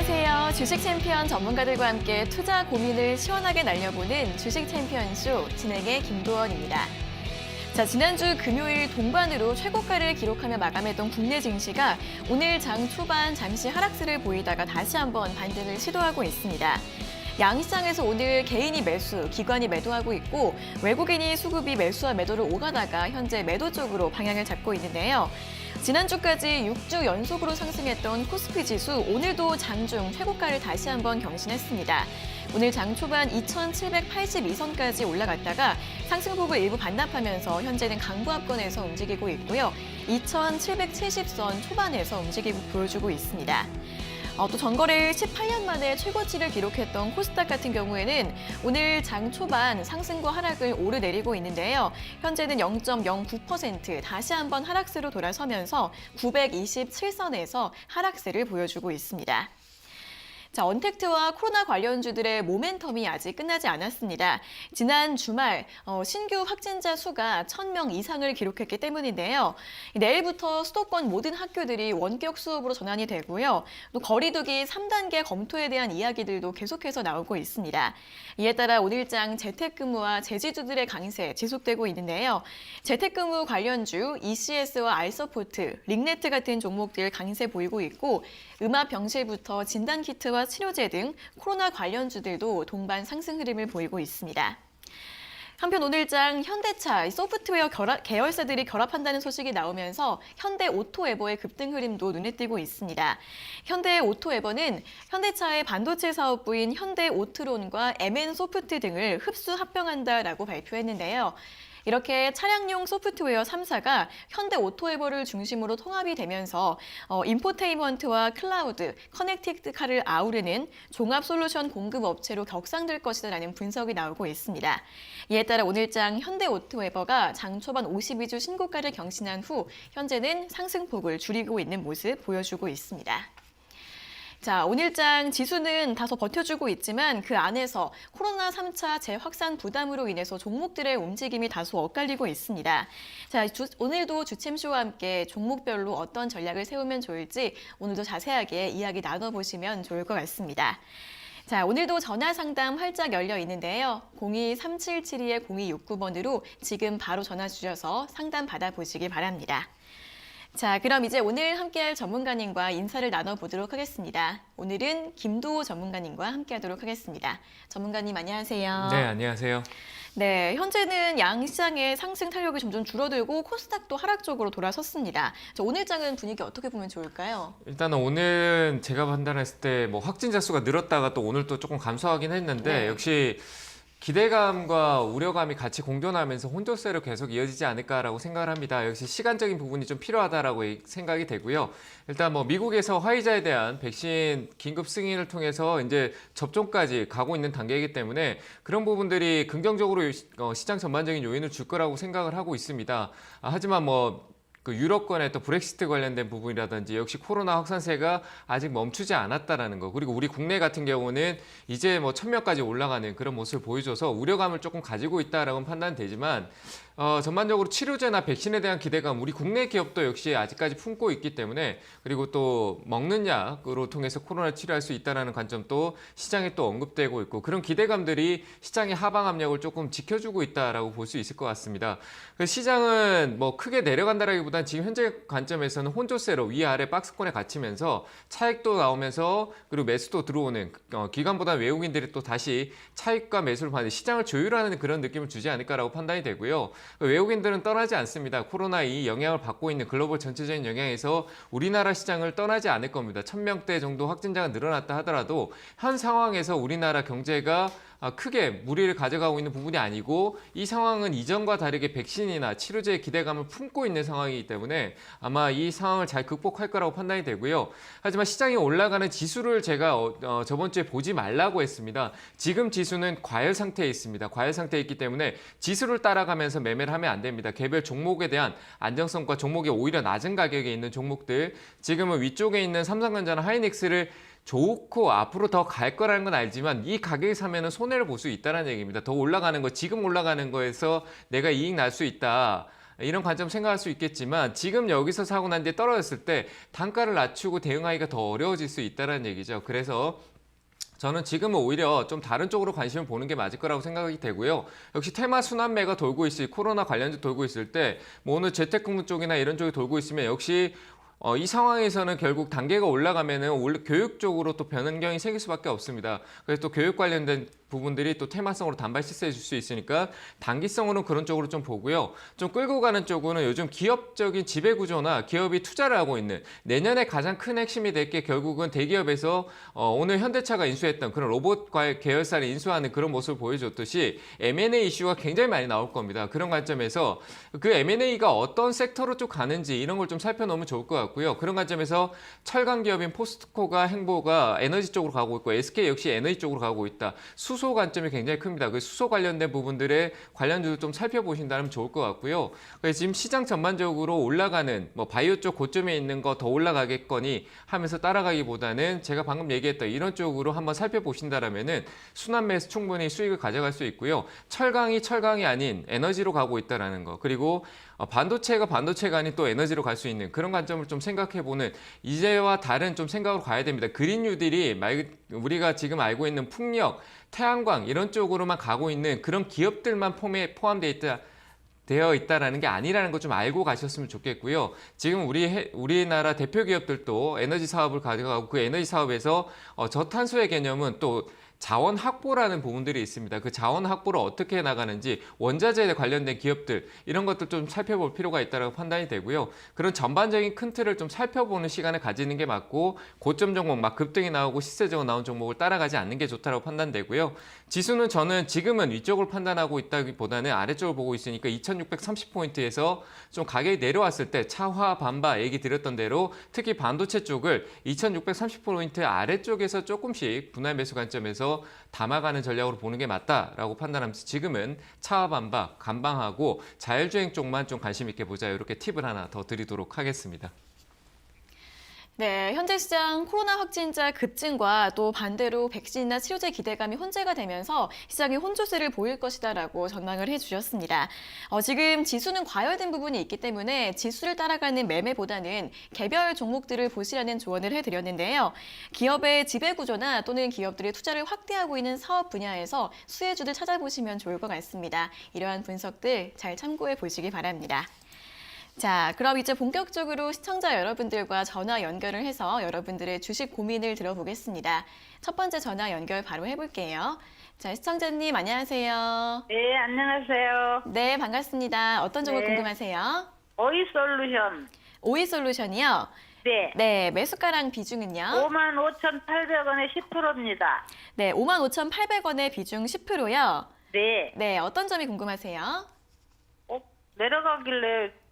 안녕하세요. 주식 챔피언 전문가들과 함께 투자 고민을 시원하게 날려보는 주식 챔피언쇼 진행의 김도원입니다. 자, 지난주 금요일 동반으로 최고가를 기록하며 마감했던 국내 증시가 오늘 장 초반 잠시 하락세를 보이다가 다시 한번 반등을 시도하고 있습니다. 양시장에서 오늘 개인이 매수, 기관이 매도하고 있고 외국인이 수급이 매수와 매도를 오가다가 현재 매도 쪽으로 방향을 잡고 있는데요. 지난주까지 6주 연속으로 상승했던 코스피 지수 오늘도 장중 최고가를 다시 한번 경신했습니다. 오늘 장 초반 2,782선까지 올라갔다가 상승폭을 일부 반납하면서 현재는 강보합권에서 움직이고 있고요. 2,770선 초반에서 움직이고 보여주고 있습니다. 또 전거래일 18년 만에 최고치를 기록했던 코스닥 같은 경우에는 오늘 장 초반 상승과 하락을 오르내리고 있는데요. 현재는 0.09% 다시 한번 하락세로 돌아서면서 927선에서 하락세를 보여주고 있습니다. 자, 언택트와 코로나 관련주들의 모멘텀이 아직 끝나지 않았습니다. 지난 주말 신규 확진자 수가 1,000명 이상을 기록했기 때문인데요. 내일부터 수도권 모든 학교들이 원격 수업으로 전환이 되고요. 또 거리두기 3단계 검토에 대한 이야기들도 계속해서 나오고 있습니다. 이에 따라 오늘장 재택근무와 제지주들의 강세 지속되고 있는데요. 재택근무 관련주 ECS와 알서포트, 링네트 같은 종목들 강세 보이고 있고 음압병실부터 진단키트와 치료제 등 코로나 관련주들도 동반 상승 흐름을 보이고 있습니다. 한편 오늘장 현대차 소프트웨어 계열사들이 결합한다는 소식이 나오면서 현대오토에버의 급등 흐름도 눈에 띄고 있습니다. 현대오토에버는 현대차의 반도체 사업부인 현대오트론과 MN소프트 등을 흡수 합병한다라고 발표했는데요. 이렇게 차량용 소프트웨어 3사가 현대오토에버를 중심으로 통합이 되면서 인포테인먼트와 클라우드, 커넥티드카를 아우르는 종합 솔루션 공급 업체로 격상될 것이라는 분석이 나오고 있습니다. 이에 따라 오늘장 현대오토에버가 장 초반 52주 신고가를 경신한 후 현재는 상승폭을 줄이고 있는 모습 보여주고 있습니다. 자, 오늘장 지수는 다소 버텨주고 있지만 그 안에서 코로나 3차 재확산 부담으로 인해서 종목들의 움직임이 다소 엇갈리고 있습니다. 자, 오늘도 주챔쇼와 함께 종목별로 어떤 전략을 세우면 좋을지 오늘도 자세하게 이야기 나눠보시면 좋을 것 같습니다. 자, 오늘도 전화 상담 활짝 열려 있는데요. 02-3772-0269번으로 지금 바로 전화 주셔서 상담 받아보시기 바랍니다. 자, 그럼 이제 오늘 함께할 전문가님과 인사를 나눠보도록 하겠습니다. 오늘은 김도호 전문가님과 함께하도록 하겠습니다. 전문가님 안녕하세요. 네, 안녕하세요. 네, 현재는 양시장의 상승 탄력이 점점 줄어들고 코스닥도 하락 쪽으로 돌아섰습니다. 오늘 장은 분위기 어떻게 보면 좋을까요? 일단은 오늘 제가 판단했을 때 뭐 확진자 수가 늘었다가 또 오늘 또 조금 감소하긴 했는데 네. 역시 기대감과 우려감이 같이 공존하면서 혼조세로 계속 이어지지 않을까라고 생각을 합니다. 역시 시간적인 부분이 좀 필요하다라고 생각이 되고요. 일단 뭐 미국에서 화이자에 대한 백신 긴급 승인을 통해서 이제 접종까지 가고 있는 단계이기 때문에 그런 부분들이 긍정적으로 시장 전반적인 요인을 줄 거라고 생각을 하고 있습니다. 하지만 뭐 그 유럽권의 또 브렉시트 관련된 부분이라든지 역시 코로나 확산세가 아직 멈추지 않았다라는 거, 그리고 우리 국내 같은 경우는 이제 뭐 1,000명까지 올라가는 그런 모습을 보여줘서 우려감을 조금 가지고 있다라고 판단되지만 전반적으로 치료제나 백신에 대한 기대감 우리 국내 기업도 역시 아직까지 품고 있기 때문에, 그리고 또 먹는 약으로 통해서 코로나 치료할 수 있다는 관점도 시장에 또 언급되고 있고, 그런 기대감들이 시장의 하방 압력을 조금 지켜주고 있다라고 볼 수 있을 것 같습니다. 시장은 뭐 크게 내려간다라기보다는 지금 현재 관점에서는 혼조세로 위아래 박스권에 갇히면서 차익도 나오면서 그리고 매수도 들어오는 기관보다 외국인들이 또 다시 차익과 매수를 받는 시장을 조율하는 그런 느낌을 주지 않을까라고 판단이 되고요. 외국인들은 떠나지 않습니다. 코로나 이 영향을 받고 있는 글로벌 전체적인 영향에서 우리나라 시장을 떠나지 않을 겁니다. 1,000명대 정도 확진자가 늘어났다 하더라도 현 상황에서 우리나라 경제가 크게 무리를 가져가고 있는 부분이 아니고, 이 상황은 이전과 다르게 백신이나 치료제의 기대감을 품고 있는 상황이기 때문에 아마 이 상황을 잘 극복할 거라고 판단이 되고요. 하지만 시장이 올라가는 지수를 제가 저번 주에 보지 말라고 했습니다. 지금 지수는 과열 상태에 있습니다. 과열 상태에 있기 때문에 지수를 따라가면서 매매를 하면 안 됩니다. 개별 종목에 대한 안정성과 종목이 오히려 낮은 가격에 있는 종목들, 지금은 위쪽에 있는 삼성전자나 하이닉스를 좋고 앞으로 더 갈 거라는 건 알지만 이 가격에 사면은 손해를 볼 수 있다는 얘기입니다. 더 올라가는 거, 지금 올라가는 거에서 내가 이익 날 수 있다. 이런 관점 생각할 수 있겠지만 지금 여기서 사고 난 뒤에 떨어졌을 때 단가를 낮추고 대응하기가 더 어려워질 수 있다는 얘기죠. 그래서 저는 지금은 오히려 좀 다른 쪽으로 관심을 보는 게 맞을 거라고 생각이 되고요. 역시 테마 순환매가 돌고 있을 코로나 관련주 돌고 있을 때 뭐 오늘 재택근무 쪽이나 이런 쪽이 돌고 있으면 역시 이 상황에서는 결국 단계가 올라가면은 교육 쪽으로 또 변경이 생길 수밖에 없습니다. 그래서 또 교육 관련된 부분들이 또 테마성으로 단발 시세해 줄 수 있으니까 단기성으로는 그런 쪽으로 좀 보고요. 좀 끌고 가는 쪽으로는 요즘 기업적인 지배 구조나 기업이 투자를 하고 있는 내년에 가장 큰 핵심이 될 게 결국은 대기업에서 오늘 현대차가 인수했던 그런 로봇 계열사를 인수하는 그런 모습을 보여줬듯이 M&A 이슈가 굉장히 많이 나올 겁니다. 그런 관점에서 그 M&A가 어떤 섹터로 쭉 가는지 이런 걸 좀 살펴놓으면 좋을 것 같고요. 그런 관점에서 철강 기업인 포스트코가 행보가 에너지 쪽으로 가고 있고 SK 역시 에너지 쪽으로 가고 있다. 수소 관점이 굉장히 큽니다. 그 수소 관련된 부분들의 관련주도 좀 살펴보신다면 좋을 것 같고요. 그래서 지금 시장 전반적으로 올라가는 뭐 바이오 쪽 고점에 있는 거 더 올라가겠거니 하면서 따라가기보다는 제가 방금 얘기했던 이런 쪽으로 한번 살펴보신다라면은 순환매에서 충분히 수익을 가져갈 수 있고요. 철강이 아닌 에너지로 가고 있다라는 거. 그리고 반도체가 아닌 또 에너지로 갈 수 있는 그런 관점을 좀 생각해보는 이제와 다른 좀 생각으로 가야 됩니다. 그린 뉴딜이 우리가 지금 알고 있는 풍력, 태양광 이런 쪽으로만 가고 있는 그런 기업들만 되어 있다라는 게 아니라는 거 좀 알고 가셨으면 좋겠고요. 지금 우리나라 대표 기업들도 에너지 사업을 가져가고 그 에너지 사업에서 저탄소의 개념은 또 자원 확보라는 부분들이 있습니다. 그 자원 확보를 어떻게 해나가는지 원자재에 관련된 기업들 이런 것들 좀 살펴볼 필요가 있다고 판단이 되고요. 그런 전반적인 큰 틀을 좀 살펴보는 시간을 가지는 게 맞고 고점 종목 막 급등이 나오고 시세적으로 나온 종목을 따라가지 않는 게 좋다고 판단되고요. 지수는 저는 지금은 위쪽을 판단하고 있다기보다는 아래쪽을 보고 있으니까 2630포인트에서 좀 가격이 내려왔을 때 차화 반바 얘기 드렸던 대로 특히 반도체 쪽을 2630포인트 아래쪽에서 조금씩 분할 매수 관점에서 담아가는 전략으로 보는 게 맞다라고 판단하면서 지금은 차와 반박, 간방하고 자율주행 쪽만 좀 관심 있게 보자 이렇게 팁을 하나 더 드리도록 하겠습니다. 네, 현재 시장 코로나 확진자 급증과 또 반대로 백신이나 치료제 기대감이 혼재가 되면서 시장이 혼조세를 보일 것이다라고 전망을 해주셨습니다. 지금 지수는 과열된 부분이 있기 때문에 지수를 따라가는 매매보다는 개별 종목들을 보시라는 조언을 해드렸는데요. 기업의 지배구조나 또는 기업들의 투자를 확대하고 있는 사업 분야에서 수혜주들 찾아보시면 좋을 것 같습니다. 이러한 분석들 잘 참고해 보시기 바랍니다. 자, 그럼 이제 본격적으로 시청자 여러분들과 전화 연결을 해서 여러분들의 주식 고민을 들어보겠습니다. 첫 번째 전화 연결 바로 해볼게요. 자, 시청자님 안녕하세요. 네, 안녕하세요. 네, 반갑습니다. 어떤 종목 네. 궁금하세요? 오이솔루션. 오이솔루션이요? 네. 네, 매수가랑 비중은요? 55,800원에 10%입니다. 네, 55,800원의 비중 10%요? 네. 네, 어떤 점이 궁금하세요? 내려가길래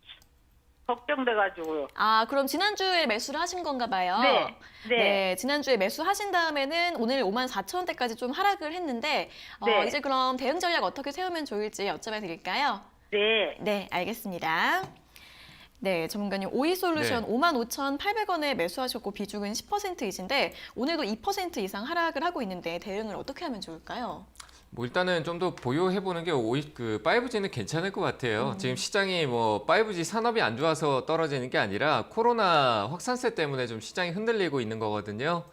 걱정돼가지고요. 아, 그럼 지난주에 매수를 하신 건가 봐요. 네. 네. 지난주에 매수하신 다음에는 오늘 54,000원대까지 좀 하락을 했는데 네. 이제 그럼 대응 전략 어떻게 세우면 좋을지 여쭤봐 드릴까요? 네. 네, 알겠습니다. 네, 전문가님 오이솔루션 네. 55,800원에 매수하셨고 비중은 10%이신데 오늘도 2% 이상 하락을 하고 있는데 대응을 어떻게 하면 좋을까요? 뭐 일단은 좀 더 보유해보는 게 5G는 괜찮을 것 같아요. 지금 시장이 뭐 5G 산업이 안 좋아서 떨어지는 게 아니라 코로나 확산세 때문에 좀 시장이 흔들리고 있는 거거든요.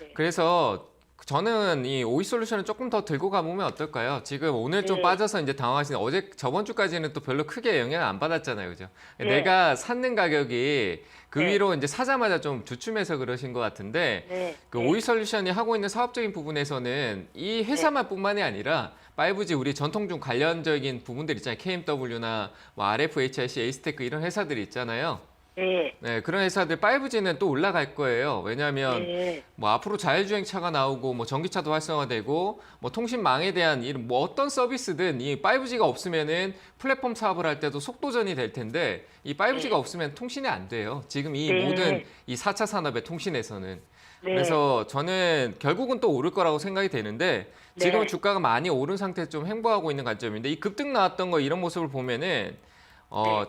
네. 그래서 저는 이 오이솔루션을 조금 더 들고 가보면 어떨까요? 지금 오늘 좀 네. 빠져서 이제 당황하시는 저번 주까지는 또 별로 크게 영향을 안 받았잖아요. 그죠? 네. 내가 샀는 가격이 그 네. 위로 이제 사자마자 좀 주춤해서 그러신 것 같은데 네. 그 네. 오이솔루션이 하고 있는 사업적인 부분에서는 이 회사만 뿐만이 아니라 5G 우리 전통중 관련적인 부분들 있잖아요. KMW나 뭐 RFHIC, 에이스테크 이런 회사들이 있잖아요. 네. 네, 그런 회사들 5G는 또 올라갈 거예요. 왜냐하면 네. 뭐 앞으로 자율주행차가 나오고 뭐 전기차도 활성화되고 뭐 통신망에 대한 이런 뭐 어떤 서비스든 이 5G가 없으면은 플랫폼 사업을 할 때도 속도전이 될 텐데 이 5G가 없으면 통신이 안 돼요. 지금 이 네. 모든 이 4차 산업의 통신에서는. 네. 그래서 저는 결국은 또 오를 거라고 생각이 되는데 지금 네. 주가가 많이 오른 상태에서 좀 횡보하고 있는 관점인데 이 급등 나왔던 거 이런 모습을 보면은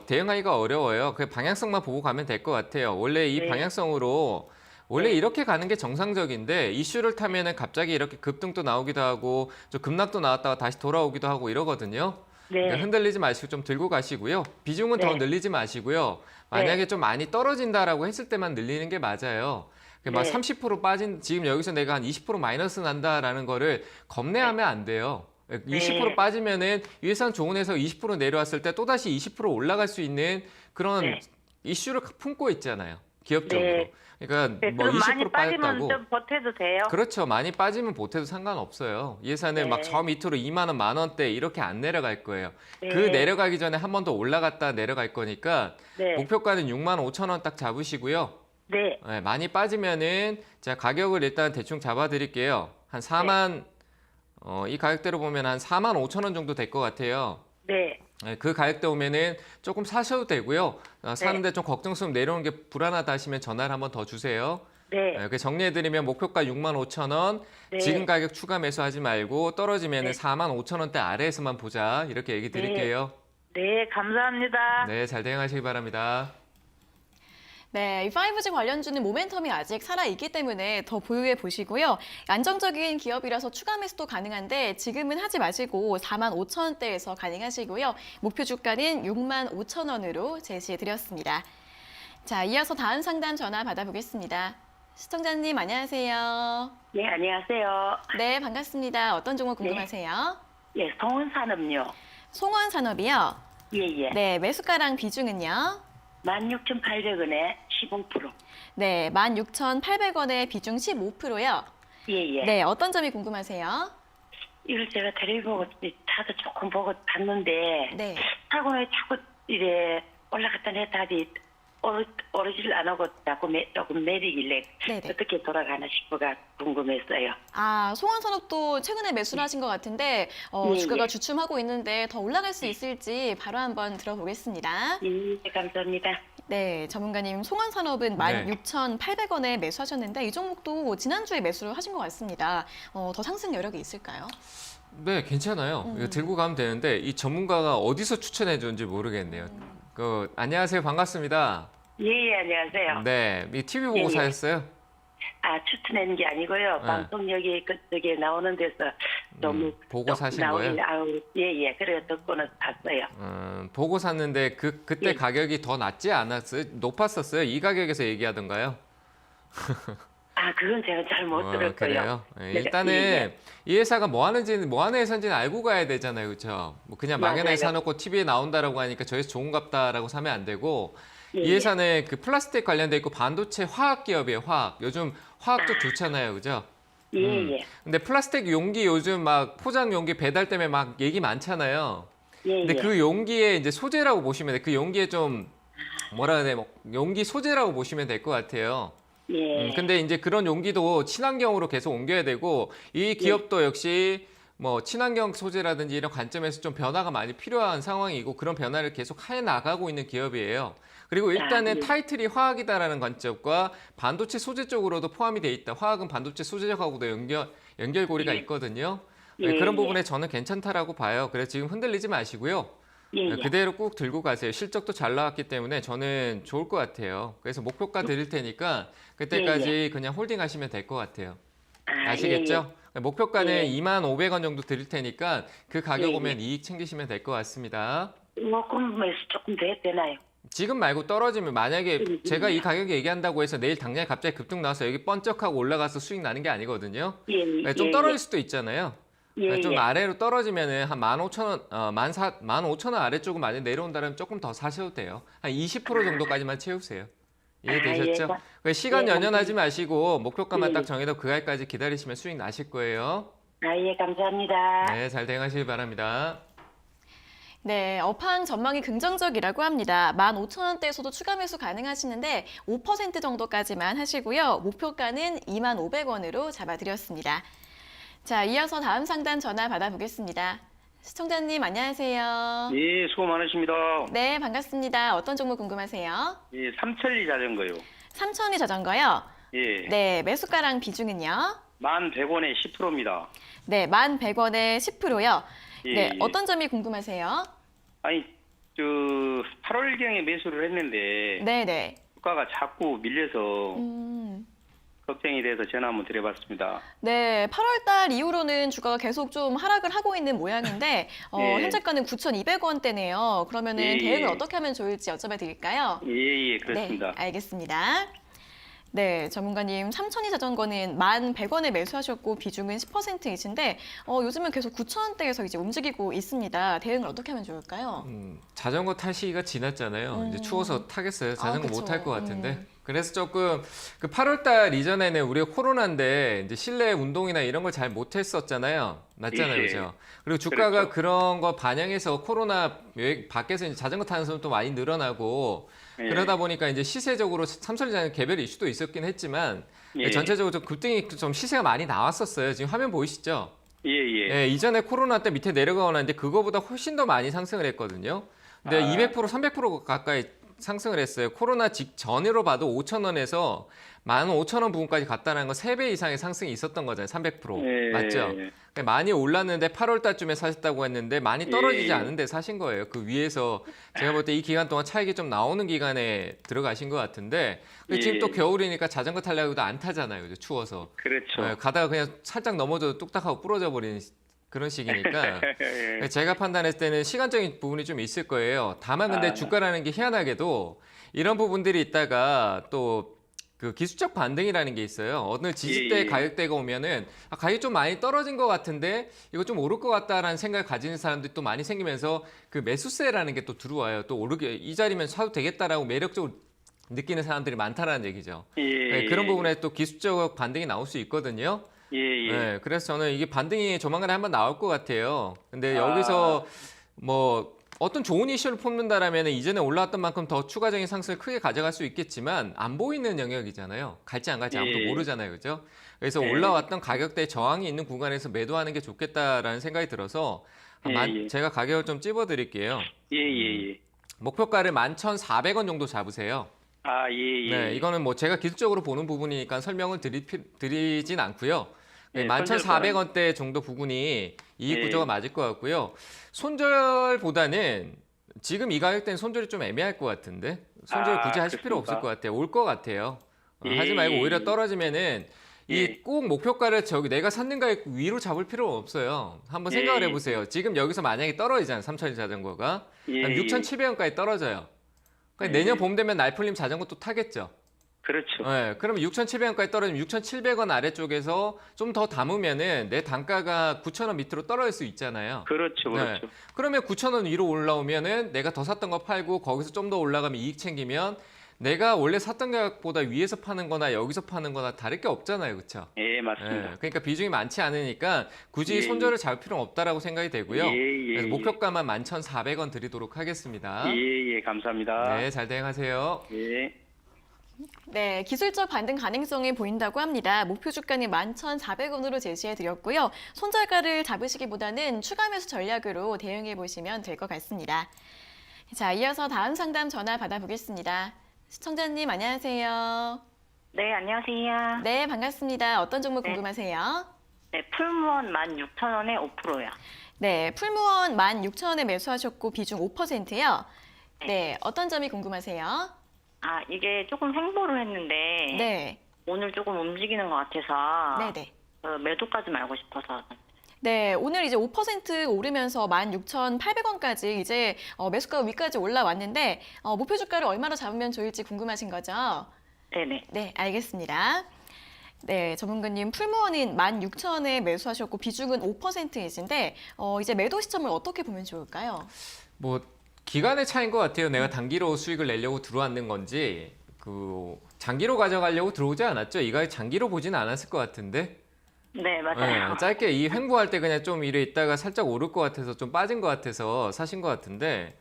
대응하기가 어려워요. 그 방향성만 보고 가면 될 것 같아요. 원래 이 네. 방향성으로 원래 네. 이렇게 가는 게 정상적인데 이슈를 타면은 갑자기 이렇게 급등도 나오기도 하고 좀 급락도 나왔다가 다시 돌아오기도 하고 이러거든요. 네. 그러니까 흔들리지 마시고 좀 들고 가시고요. 비중은 더 네. 늘리지 마시고요. 만약에 좀 많이 떨어진다라고 했을 때만 늘리는 게 맞아요. 막 네. 30% 빠진 지금 여기서 내가 한 20% 마이너스 난다라는 거를 겁내하면 안 돼요. 20% 빠지면은 위에선 좋은 회사 20% 내려왔을 때 또다시 20% 올라갈 수 있는 그런 네. 이슈를 품고 있잖아요. 기업적으로. 네. 그러니까 네, 뭐 그럼 20% 많이 빠지면 빠졌다고. 좀 보태도 돼요? 그렇죠. 많이 빠지면 보태도 상관없어요. 이 회사는 네. 막 저 밑으로 2만 원, 만 원대 이렇게 안 내려갈 거예요. 네. 그 내려가기 전에 한 번 더 올라갔다 내려갈 거니까 네. 목표가는 6만 5천 원 딱 잡으시고요. 네. 네, 많이 빠지면은 제가 가격을 일단 대충 잡아드릴게요. 한 4만 이 가격대로 보면 한 4만 5천 원 정도 될 것 같아요. 네. 네, 그 가격대 오면은 조금 사셔도 되고요. 사는데 좀 걱정스러움 내려오는 게 불안하다 하시면 전화를 한번 더 주세요. 네. 이렇게 정리해드리면 목표가 6만 5천 원, 네. 지금 가격 추가 매수하지 말고 떨어지면은 네. 4만 5천 원대 아래에서만 보자 이렇게 얘기 드릴게요. 네, 감사합니다. 네, 잘 대응하시기 바랍니다. 네, 이 5G 관련주는 모멘텀이 아직 살아있기 때문에 더 보유해 보시고요. 안정적인 기업이라서 추가 매수도 가능한데 지금은 하지 마시고 4만 5천 원대에서 가능하시고요. 목표 주가는 6만 5천 원으로 제시해 드렸습니다. 자, 이어서 다음 상담 전화 받아보겠습니다. 시청자님 안녕하세요. 네, 안녕하세요. 네, 반갑습니다. 어떤 종목 궁금하세요? 예, 성원산업요. 송원산업이요. 예, 예. 네, 매수가랑 비중은요? 16,800원에 15%. 네, 16,800원에 비중 15%요. 예, 예. 네, 어떤 점이 궁금하세요? 이걸 제가 텔레비 보고 차도 조금 보고 봤는데 네. 차고에 자꾸 이래 올라갔다 내렸다 하지 오르질 안 하고 자꾸 조금 내리길래 네네. 어떻게 돌아가나 싶어가 궁금했어요. 아, 송원산업도 최근에 매수를 하신 것 같은데 예, 주가가 예. 주춤하고 있는데 더 올라갈 수 있을지 바로 한번 들어보겠습니다. 예, 감사합니다. 네, 전문가님 송원산업은 네. 16,800원에 매수하셨는데 이 종목도 지난주에 매수를 하신 것 같습니다. 더 상승 여력이 있을까요? 네, 괜찮아요. 이거 들고 가면 되는데 이 전문가가 어디서 추천해 줬는지 모르겠네요. 안녕하세요. 반갑습니다. 예, 예, 안녕하세요. 네, 이 TV 보고 예, 예. 사셨어요? 아, 추천하는 게 아니고요. 네. 방송역에 그쪽에 나오는 데서 좀 보고 좀 사신 나오길래, 거예요? 아우, 예, 예. 그래서 듣고는 샀어요. 보고 샀는데 그때 예. 가격이 더 낮지 않았어요? 높았었어요? 이 가격에서 얘기하던가요? 아, 그건 제가 잘 못 들었고요. 그래요? 예, 네, 일단은 예, 이 회사가 뭐 하는 회사인지는 알고 가야 되잖아요, 그렇죠? 뭐 그냥 막연하게 맞아요. 사놓고 TV에 나온다라고 하니까 저에서 좋은갑다라고 사면 안 되고 예, 이 회사는 그 플라스틱 관련돼 있고 반도체 화학 기업이에요, 화학. 요즘 화학도 좋잖아요, 그죠? 예, 예. 근데 플라스틱 용기 요즘 막 포장 용기 배달 때문에 막 얘기 많잖아요. 예, 근데 예. 그 용기에 이제 소재라고 보시면 돼. 그 용기에 좀 뭐라 해야 돼? 뭐 용기 소재라고 보시면 될 것 같아요. 예. 근데 이제 그런 용기도 친환경으로 계속 옮겨야 되고 이 기업도 역시 뭐 친환경 소재라든지 이런 관점에서 좀 변화가 많이 필요한 상황이고 그런 변화를 계속 해 나가고 있는 기업이에요. 그리고 일단은 예. 타이틀이 화학이다라는 관점과 반도체 소재 쪽으로도 포함이 돼 있다. 화학은 반도체 소재하고도 연결고리가 예. 있거든요. 예, 그런 예. 부분에 저는 괜찮다라고 봐요. 그래서 지금 흔들리지 마시고요. 예, 예. 그대로 꾹 들고 가세요. 실적도 잘 나왔기 때문에 저는 좋을 것 같아요. 그래서 목표가 드릴 테니까 그때까지 그냥 홀딩 하시면 될 것 같아요. 아, 아시겠죠? 목표가는 예. 2만 500원 정도 드릴 테니까 그 가격 예, 예. 오면 이익 챙기시면 될 것 같습니다. 예. 뭐, 궁금해서 조금 더 되나요? 지금 말고 떨어지면 만약에 제가 이 가격에 얘기한다고 해서 내일 당장에 갑자기 급등 나와서 여기 번쩍하고 올라가서 수익 나는 게 아니거든요. 예, 좀 예, 떨어질 수도 있잖아요. 예, 좀 예. 아래로 떨어지면은 한 15,000원, 15,000원 아래쪽으로 많이 내려온다면 조금 더 사셔도 돼요. 한 20% 정도까지만 채우세요. 이해되셨죠? 예. 시간 예, 연연하지 마시고 목표가만 예. 딱 정해서 그 가격까지 기다리시면 수익 나실 거예요. 아, 예, 감사합니다. 네, 잘 대응하시길 바랍니다. 네, 업황 전망이 긍정적이라고 합니다. 15,000원대에서도 추가 매수 가능하시는데 5% 정도까지만 하시고요. 목표가는 25,500원으로 잡아드렸습니다. 자, 이어서 다음 상담 전화 받아보겠습니다. 시청자님 안녕하세요. 예, 수고 많으십니다. 네, 반갑습니다. 어떤 종목 궁금하세요? 예, 삼천리 자전거요. 삼천리 자전거요. 예, 네, 매수가랑 비중은요? 1,100원에 10%입니다. 네, 11,100원에 10%요. 예, 네, 예. 어떤 점이 궁금하세요? 아니, 8월경에 매수를 했는데 네, 네. 주가가 자꾸 밀려서 걱정이 돼서 전화 한번 드려봤습니다. 네, 8월 달 이후로는 주가가 계속 좀 하락을 하고 있는 모양인데 예. 현재가는 9,200원대네요. 그러면은 예, 대응을 예. 어떻게 하면 좋을지 여쭤봐 드릴까요? 예, 그렇습니다. 네, 알겠습니다. 네, 전문가님, 삼천이 자전거는 1,100원에 매수하셨고 비중은 10%이신데 요즘은 계속 9,000원대에서 이제 움직이고 있습니다. 대응을 어떻게 하면 좋을까요? 자전거 탈 시기가 지났잖아요. 이제 추워서 타겠어요. 자전거 그쵸. 못 탈 것 같은데. 그래서 조금 그 8월 달 이전에는 우리가 코로나인데 이제 실내 운동이나 이런 걸 잘 못했었잖아요. 맞잖아요, 예. 그죠? 그리고 주가가 그렇죠. 그런 거 반영해서 코로나 밖에서 이제 자전거 타는 사람도 많이 늘어나고 예. 그러다 보니까 이제 시세적으로 삼천리자는 개별 이슈도 있었긴 했지만 예. 전체적으로 좀 급등이 좀 시세가 많이 나왔었어요. 지금 화면 보이시죠? 예, 예. 예, 이전에 코로나 때 밑에 내려가거나 이제 그거보다 훨씬 더 많이 상승을 했거든요. 근데 200%, 300% 가까이 상승을 했어요. 코로나 직전으로 봐도 5,000원에서 15,000원 부분까지 갔다는 건 3배 이상의 상승이 있었던 거잖아요. 300%. 예. 맞죠? 많이 올랐는데 8월 달쯤에 사셨다고 했는데 많이 떨어지지 예. 않은데 사신 거예요. 그 위에서 제가 볼 때 이 기간 동안 차익이 좀 나오는 기간에 들어가신 것 같은데 근데 지금 예. 또 겨울이니까 자전거 타려고 해도 안 타잖아요. 그죠? 추워서. 그렇죠. 가다가 그냥 살짝 넘어져도 뚝딱하고 부러져 버리는 그런 시기니까 예. 제가 판단했을 때는 시간적인 부분이 좀 있을 거예요. 다만 근데 아. 주가라는 게 희한하게도 이런 부분들이 있다가 또 그 기술적 반등이라는 게 있어요. 어느 지지대 예, 예. 가격대가 오면은 가격이 좀 많이 떨어진 것 같은데 이거 좀 오를 것 같다라는 생각을 가지는 사람들이 또 많이 생기면서 그 매수세라는 게 또 들어와요. 또 오르게 이 자리면 사도 되겠다라고 매력적으로 느끼는 사람들이 많다라는 얘기죠. 예. 네, 그런 부분에 또 기술적 반등이 나올 수 있거든요. 예, 예. 네, 그래서 저는 이게 반등이 조만간에 한번 나올 것 같아요. 근데 여기서 뭐 어떤 좋은 이슈를 뽑는다라면 이전에 올라왔던 만큼 더 추가적인 상승을 크게 가져갈 수 있겠지만 안 보이는 영역이잖아요. 갈지 안 갈지 아무도 예. 모르잖아요. 그죠? 그래서 예. 올라왔던 가격대 저항이 있는 구간에서 매도하는 게 좋겠다라는 생각이 들어서 예, 예. 제가 가격을 좀 찝어드릴게요. 예, 예, 예. 목표가를 11,400원 정도 잡으세요. 아, 예, 예. 네, 이거는 뭐 제가 기술적으로 보는 부분이니까 설명을 드리진 않고요. 예, 11,400원대 정도 부분이 이익 예. 구조가 맞을 것 같고요. 손절보다는 지금 이 가격대는 손절이 좀 애매할 것 같은데 손절 굳이 하실 필요 없을 그렇습니까? 것 같아요. 올 것 같아요. 예, 하지 말고 예, 오히려 예. 떨어지면은 이 예. 꼭 목표가를 내가 샀는 가격 위로 잡을 필요는 없어요. 한번 생각을 예. 해보세요. 지금 여기서 만약에 떨어지잖아요. 삼천리 자전거가. 예, 그럼 예. 6,700원까지 떨어져요. 그러니까 내년 봄 되면 날풀림 자전거 또 타겠죠. 그렇죠. 네, 그러면 6,700원까지 떨어지면 6,700원 아래쪽에서 좀 더 담으면은 내 단가가 9,000원 밑으로 떨어질 수 있잖아요. 그렇죠, 네. 그렇죠. 그러면 9,000원 위로 올라오면은 내가 더 샀던 거 팔고 거기서 좀 더 올라가면 이익 챙기면 내가 원래 샀던 가격보다 위에서 파는 거나 여기서 파는 거나 다를 게 없잖아요. 그렇죠? 예, 맞습니다. 그러니까 비중이 많지 않으니까 굳이 예, 손절을 잡을 필요는 없다라고 생각이 되고요. 예, 예, 그래서 예. 목표가만 11,400원 드리도록 하겠습니다. 예, 예, 감사합니다. 네, 잘 대응하세요. 예. 네, 기술적 반등 가능성이 보인다고 합니다. 목표 주가는 11,400원으로 제시해 드렸고요. 손절가를 잡으시기보다는 추가 매수 전략으로 대응해 보시면 될 것 같습니다. 자, 이어서 다음 상담 전화 받아보겠습니다. 시청자님 안녕하세요. 네, 안녕하세요. 네, 반갑습니다. 어떤 종목 네. 궁금하세요? 네, 풀무원 16,000원에 5%요. 네, 풀무원 16,000원에 매수하셨고 비중 5%요. 네, 어떤 점이 궁금하세요? 아, 이게 조금 횡보를 했는데 네, 오늘 조금 움직이는 것 같아서 네네. 매도까지 말고 싶어서. 네, 오늘 이제 5% 오르면서 16,800원까지 이제 매수가 위까지 올라왔는데 목표 주가를 얼마로 잡으면 좋을지 궁금하신 거죠? 네네. 네, 알겠습니다. 네, 전문가님 풀무원은 16,000원에 매수하셨고 비중은 5%이신데 이제 매도 시점을 어떻게 보면 좋을까요? 뭐 기간의 차이인 것 같아요. 내가 단기로 수익을 내려고 들어왔는 건지 장기로 가져가려고 들어오지 않았죠. 이 가격 장기로 보지는 않았을 것 같은데. 네, 맞아요. 네, 짧게 이 횡보할 때 그냥 좀 이래 있다가 살짝 오를 것 같아서 좀 빠진 것 같아서 사신 것 같은데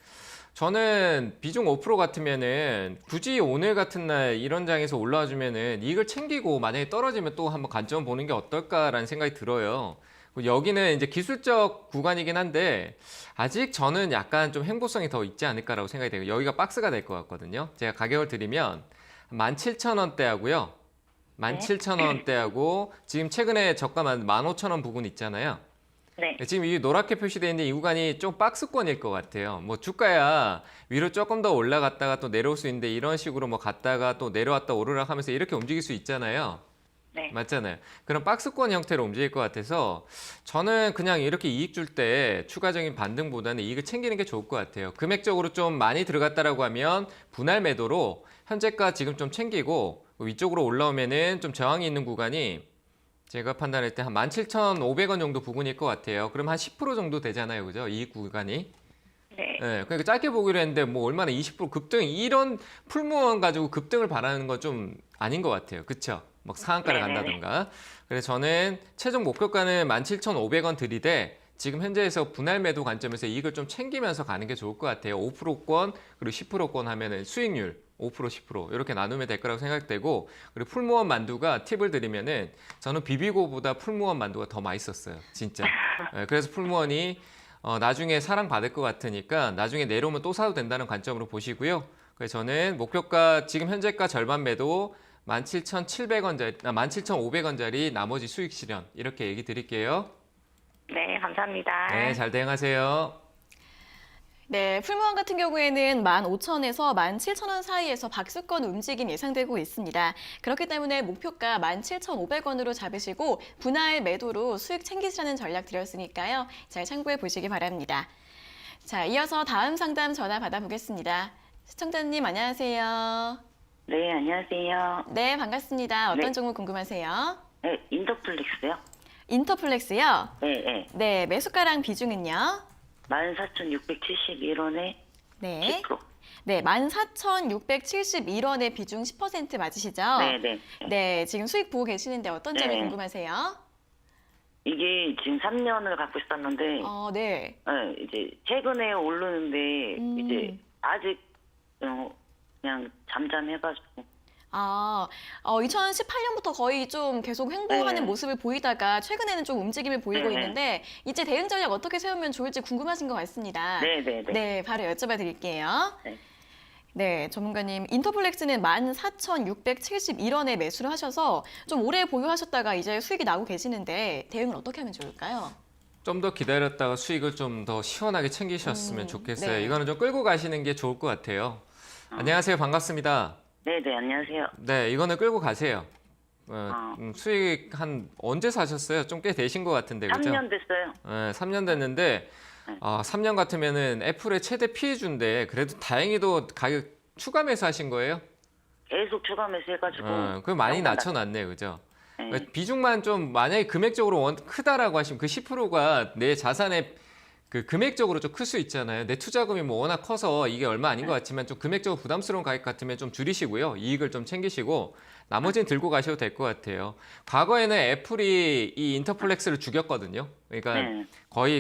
저는 비중 5% 같으면은 굳이 오늘 같은 날 이런 장에서 올라와 주면은 이익을 챙기고 만약에 떨어지면 또 한번 관점 보는 게 어떨까라는 생각이 들어요. 여기는 이제 기술적 구간이긴 한데 아직 저는 약간 좀 횡보성이 더 있지 않을까라고 생각이 돼요. 여기가 박스가 될 것 같거든요. 제가 가격을 드리면 17,000원대하고요. 17,000원대하고 지금 최근에 저가만 15,000원 부근 있잖아요. 네. 지금 이 노랗게 표시되어 있는 이 구간이 좀 박스권일 것 같아요. 뭐 주가야 위로 조금 더 올라갔다가 또 내려올 수 있는데 이런 식으로 뭐 갔다가 또 내려왔다 오르락 하면서 이렇게 움직일 수 있잖아요. 네. 맞잖아요. 그런 박스권 형태로 움직일 것 같아서 저는 그냥 이렇게 이익 줄 때 추가적인 반등보다는 이익을 챙기는 게 좋을 것 같아요. 금액적으로 좀 많이 들어갔다라고 하면 분할 매도로 현재가 지금 좀 챙기고 위쪽으로 올라오면은 좀 저항이 있는 구간이 제가 판단할 때 한 17,500원 정도 부근일 것 같아요. 그럼 한 10% 정도 되잖아요. 그죠? 이익 구간이. 네. 네, 그러니까 짧게 보기로 했는데 뭐 얼마나 20% 급등 이런 풀무원 가지고 급등을 바라는 건 좀 아닌 것 같아요. 그렇죠? 막 상한가를 네네네. 간다든가. 그래서 저는 최종 목표가는 17,500원 들이되 지금 현재에서 분할 매도 관점에서 이익을 좀 챙기면서 가는 게 좋을 것 같아요. 5%권 그리고 10%권 하면은 수익률 5% 10% 이렇게 나누면 될 거라고 생각되고 그리고 풀무원 만두가 팁을 드리면은 저는 비비고보다 풀무원 만두가 더 맛있었어요. 진짜. 네, 그래서 풀무원이 나중에 사랑받을 것 같으니까 나중에 내려오면 또 사도 된다는 관점으로 보시고요. 그래서 저는 목표가 지금 현재가 절반 매도 17,700원짜리, 17,500원짜리 나머지 수익 실현 이렇게 얘기 드릴게요. 네, 감사합니다. 네, 잘 대응하세요. 네, 풀무원 같은 경우에는 15,000원에서 17,000원 사이에서 박스권 움직임 예상되고 있습니다. 그렇기 때문에 목표가 17,500원으로 잡으시고 분할 매도로 수익 챙기시라는 전략 드렸으니까요. 잘 참고해 보시기 바랍니다. 자, 이어서 다음 상담 전화 받아보겠습니다. 시청자님 안녕하세요. 네, 안녕하세요. 네, 반갑습니다. 어떤 네. 종목 궁금하세요? 네, 인터플렉스요? 인터플렉스요? 네, 네. 네, 매수가랑 비중은요? 14,671원에 네. 10%. 네, 14,671원의 비중 10% 맞으시죠? 네, 네. 네, 지금 수익 보고 계시는데 어떤 점이 네. 궁금하세요? 이게 지금 3년을 갖고 있었는데, 네. 네, 이제 최근에 오르는데, 이제 아직, 그냥 잠잠해가지고. 2018년부터 거의 좀 계속 횡보하는 네. 모습을 보이다가 최근에는 좀 움직임을 보이고 네. 있는데 이제 대응 전략 어떻게 세우면 좋을지 궁금하신 것 같습니다. 네, 네, 네. 네, 바로 여쭤봐 드릴게요. 네. 네, 전문가님, 인터플렉스는 14,671원에 매수를 하셔서 좀 오래 보유하셨다가 이제 수익이 나고 계시는데 대응을 어떻게 하면 좋을까요? 좀 더 기다렸다가 수익을 좀 더 시원하게 챙기셨으면 좋겠어요. 네. 이거는 좀 끌고 가시는 게 좋을 것 같아요. 안녕하세요. 반갑습니다. 네, 네, 안녕하세요. 네, 이거는 끌고 가세요. 아. 수익 한 언제 사셨어요? 좀 꽤 되신 것 같은데, 그죠? 3년 됐어요. 네, 3년 됐는데, 네. 3년 같으면은 애플의 최대 피해주인데, 그래도 다행히도 가격 추가 매수하신 거예요? 계속 추가 매수해가지고. 그 많이 양반 낮춰놨네요, 그죠? 네. 비중만 좀 만약에 금액적으로 크다라고 하시면 그 10%가 내 자산의 그 금액적으로 좀 클 수 있잖아요. 내 투자금이 뭐 워낙 커서 이게 얼마 아닌 것 같지만 좀 금액적으로 부담스러운 가격 같으면 좀 줄이시고요. 이익을 좀 챙기시고 나머지는 들고 가셔도 될 것 같아요. 과거에는 애플이 이 인터플렉스를 죽였거든요. 그러니까 네.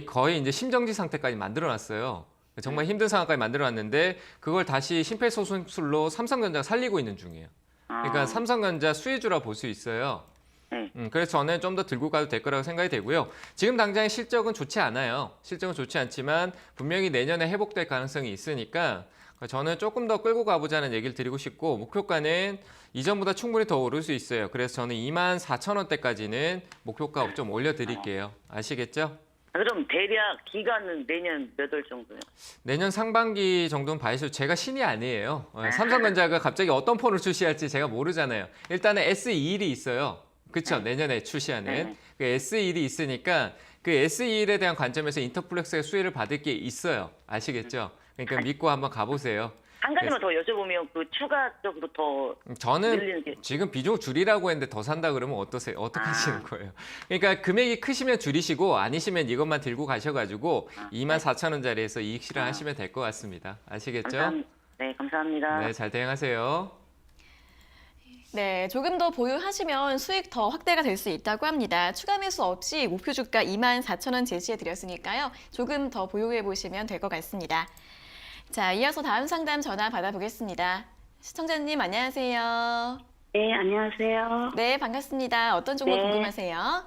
거의 이제 심정지 상태까지 만들어놨어요. 정말 힘든 상황까지 만들어놨는데 그걸 다시 심폐소생술로 삼성전자가 살리고 있는 중이에요. 그러니까 삼성전자 수혜주라 볼 수 있어요. 네. 그래서 저는 좀 더 들고 가도 될 거라고 생각이 되고요. 지금 당장의 실적은 좋지 않아요. 실적은 좋지 않지만 분명히 내년에 회복될 가능성이 있으니까 저는 조금 더 끌고 가보자는 얘기를 드리고 싶고 목표가는 이전보다 충분히 더 오를 수 있어요. 그래서 저는 24,000원대까지는 목표가 좀 올려드릴게요. 아시겠죠? 그럼 대략 기간은 내년 몇 월 정도요? 내년 상반기 정도는 봐야죠. 제가 신이 아니에요. 삼성전자가 갑자기 어떤 폰을 출시할지 제가 모르잖아요. 일단은 S21이 있어요. 그렇죠. 내년에 출시하는 네. 그 S21이 있으니까 그 S21에 대한 관점에서 인터플렉스의 수혜를 받을 게 있어요. 아시겠죠? 그러니까 믿고 한번 가보세요. 한 가지만 더 여쭤보면 그 추가적으로 더 저는 늘리는 게 지금 비중 줄이라고 했는데 더 산다 그러면 어떠세요? 어떻게 하시는 거예요? 그러니까 금액이 크시면 줄이시고 아니시면 이것만 들고 가셔가지고 24,000원짜리에서 이익 실현하시면 될 것 같습니다. 아시겠죠? 네, 감사합니다. 네, 잘 대응하세요. 네, 조금 더 보유하시면 수익 더 확대가 될 수 있다고 합니다. 추가 매수 없이 목표 주가 24,000원 제시해 드렸으니까요. 조금 더 보유해 보시면 될 것 같습니다. 자, 이어서 다음 상담 전화 받아보겠습니다. 시청자님 안녕하세요. 네, 안녕하세요. 네, 반갑습니다. 어떤 종목 네. 궁금하세요?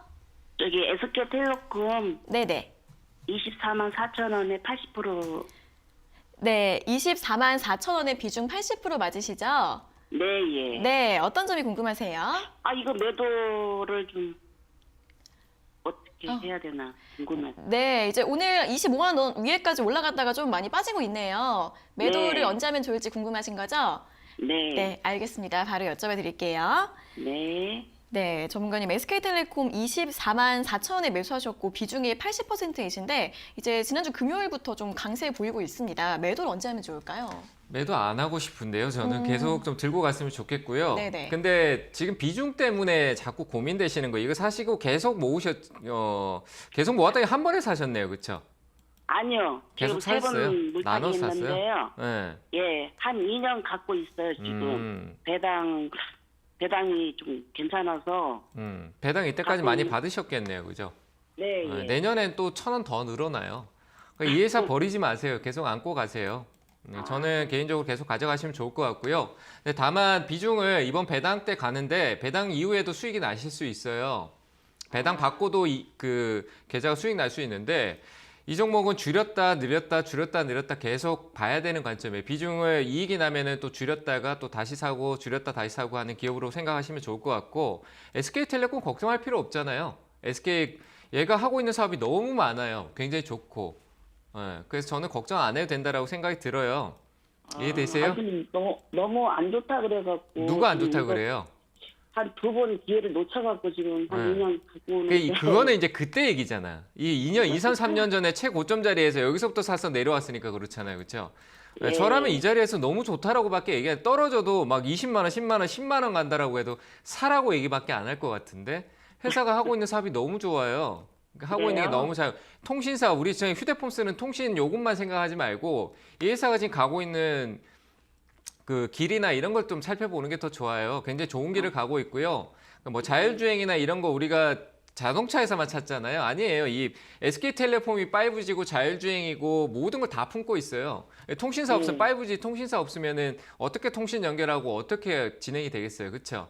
여기 SK텔레콤 네네. 244,000원에 80%. 네, 244,000원의 비중 80% 맞으시죠? 네, 예. 네, 어떤 점이 궁금하세요? 이거 매도를 좀 어떻게 해야 되나 궁금해요. 네, 이제 오늘 25만 원 위에까지 올라갔다가 좀 많이 빠지고 있네요. 매도를 네. 언제 하면 좋을지 궁금하신 거죠? 네. 네, 알겠습니다. 바로 여쭤봐 드릴게요. 네. 네, 전문가님 SK텔레콤 24만 4천 원에 매수하셨고 비중이 80%이신데 이제 지난주 금요일부터 좀 강세 보이고 있습니다. 매도를 언제 하면 좋을까요? 매도 안 하고 싶은데요. 저는 계속 좀 들고 갔으면 좋겠고요. 네네. 근데 지금 비중 때문에 자꾸 고민되시는 거 이거 사시고 계속 계속 모았다가 한 번에 사셨네요. 그렇죠? 아니요. 계속 지금 사셨어요? 3번 물타기 나눠서 샀어요? 했는데요. 네. 예, 한 2년 갖고 있어요, 지금. 배당이 좀 괜찮아서. 배당 이때까지 갖고 많이 있는- 받으셨겠네요. 그죠? 네, 예. 내년엔 또 1,000원 더 늘어나요. 그러니까 이 회사 버리지 마세요. 계속 안고 가세요. 저는 개인적으로 계속 가져가시면 좋을 것 같고요. 근데 다만 비중을 이번 배당 때 가는데 배당 이후에도 수익이 나실 수 있어요. 배당 받고도 그 계좌가 수익 날 수 있는데 이 종목은 줄였다 늘렸다 줄였다 늘렸다 계속 봐야 되는 관점이에요. 비중을 이익이 나면은 또 줄였다가 또 다시 사고 줄였다 다시 사고 하는 기업으로 생각하시면 좋을 것 같고 SK텔레콤 걱정할 필요 없잖아요. SK 얘가 하고 있는 사업이 너무 많아요. 굉장히 좋고. 그래서 저는 걱정 안 해도 된다라고 생각이 들어요. 이해되세요? 지금 너무 안 좋다 그래갖고. 누가 안 좋다고 이거 그래요? 한 2번 기회를 놓쳐갖고 지금 한 2년 갖고 오는데. 그거는 이제 그때 얘기잖아. 이 2년, 2, 3년 전에 최고점 자리에서 여기서부터 사서 내려왔으니까 그렇잖아요. 그렇죠? 예. 저라면 이 자리에서 너무 좋다라고밖에 얘기 떨어져도 막 20만 원, 10만 원, 10만 원 간다라고 해도 사라고 얘기밖에 안 할 것 같은데 회사가 하고 있는 사업이 너무 좋아요. 그러니까 하고 있는 게 그래요? 너무 잘. 통신사 우리 지금 휴대폰 쓰는 통신 요금만 생각하지 말고 이 회사가 지금 가고 있는 그 길이나 이런 걸 좀 살펴보는 게 더 좋아요. 굉장히 좋은 길을 가고 있고요. 뭐 자율주행이나 이런 거 우리가 자동차에서만 찾잖아요. 아니에요. 이 SK텔레콤이 5G고 자율주행이고 모든 걸 다 품고 있어요. 통신사 없으면 5G 통신사 없으면은 어떻게 통신 연결하고 어떻게 진행이 되겠어요. 그렇죠?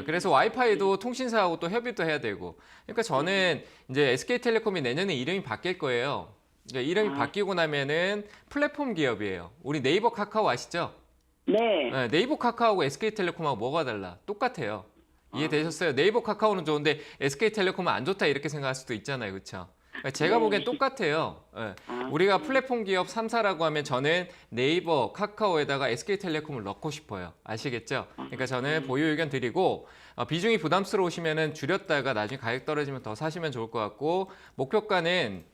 그래서 와이파이도 통신사하고 또 협의도 해야 되고. 그러니까 저는 이제 SK텔레콤이 내년에 이름이 바뀔 거예요. 그러니까 이름이 바뀌고 나면은 플랫폼 기업이에요. 우리 네이버 카카오 아시죠? 네. 네이버 카카오하고 SK텔레콤하고 뭐가 달라? 똑같아요. 이해되셨어요? 네이버 카카오는 좋은데 SK텔레콤은 안 좋다 이렇게 생각할 수도 있잖아요. 그렇죠? 제가 보기엔 똑같아요. 우리가 플랫폼 기업 3사라고 하면 저는 네이버, 카카오에다가 SK텔레콤을 넣고 싶어요. 아시겠죠? 그러니까 저는 보유 의견 드리고 비중이 부담스러우시면 줄였다가 나중에 가격 떨어지면 더 사시면 좋을 것 같고 목표가는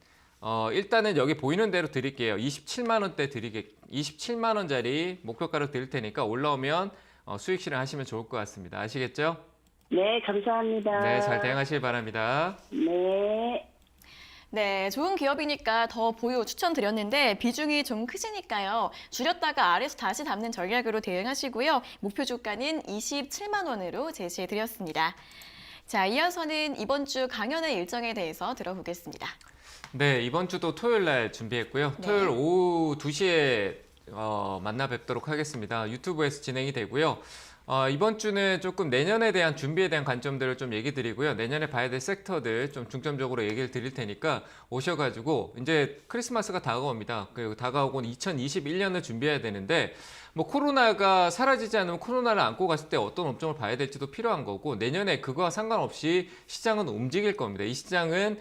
일단은 여기 보이는 대로 드릴게요. 27만 원대 27만 원짜리 목표가로 드릴 테니까 올라오면 수익 실현하시면 좋을 것 같습니다. 아시겠죠? 네, 감사합니다. 네, 잘 대응하시길 바랍니다. 네. 네, 좋은 기업이니까 더 보유 추천드렸는데 비중이 좀 크시니까요. 줄였다가 아래서 다시 담는 전략으로 대응하시고요. 목표 주가는 27만 원으로 제시해드렸습니다. 자, 이어서는 이번 주 강연의 일정에 대해서 들어보겠습니다. 네, 이번 주도 토요일 날 준비했고요. 네. 토요일 오후 2시에 만나 뵙도록 하겠습니다. 유튜브에서 진행이 되고요. 이번 주는 조금 내년에 대한 준비에 대한 관점들을 좀 얘기 드리고요. 내년에 봐야 될 섹터들 좀 중점적으로 얘기를 드릴 테니까 오셔가지고 이제 크리스마스가 다가옵니다. 그리고 다가오고 2021년을 준비해야 되는데 뭐 코로나가 사라지지 않으면 코로나를 안고 갔을 때 어떤 업종을 봐야 될지도 필요한 거고 내년에 그거와 상관없이 시장은 움직일 겁니다. 이 시장은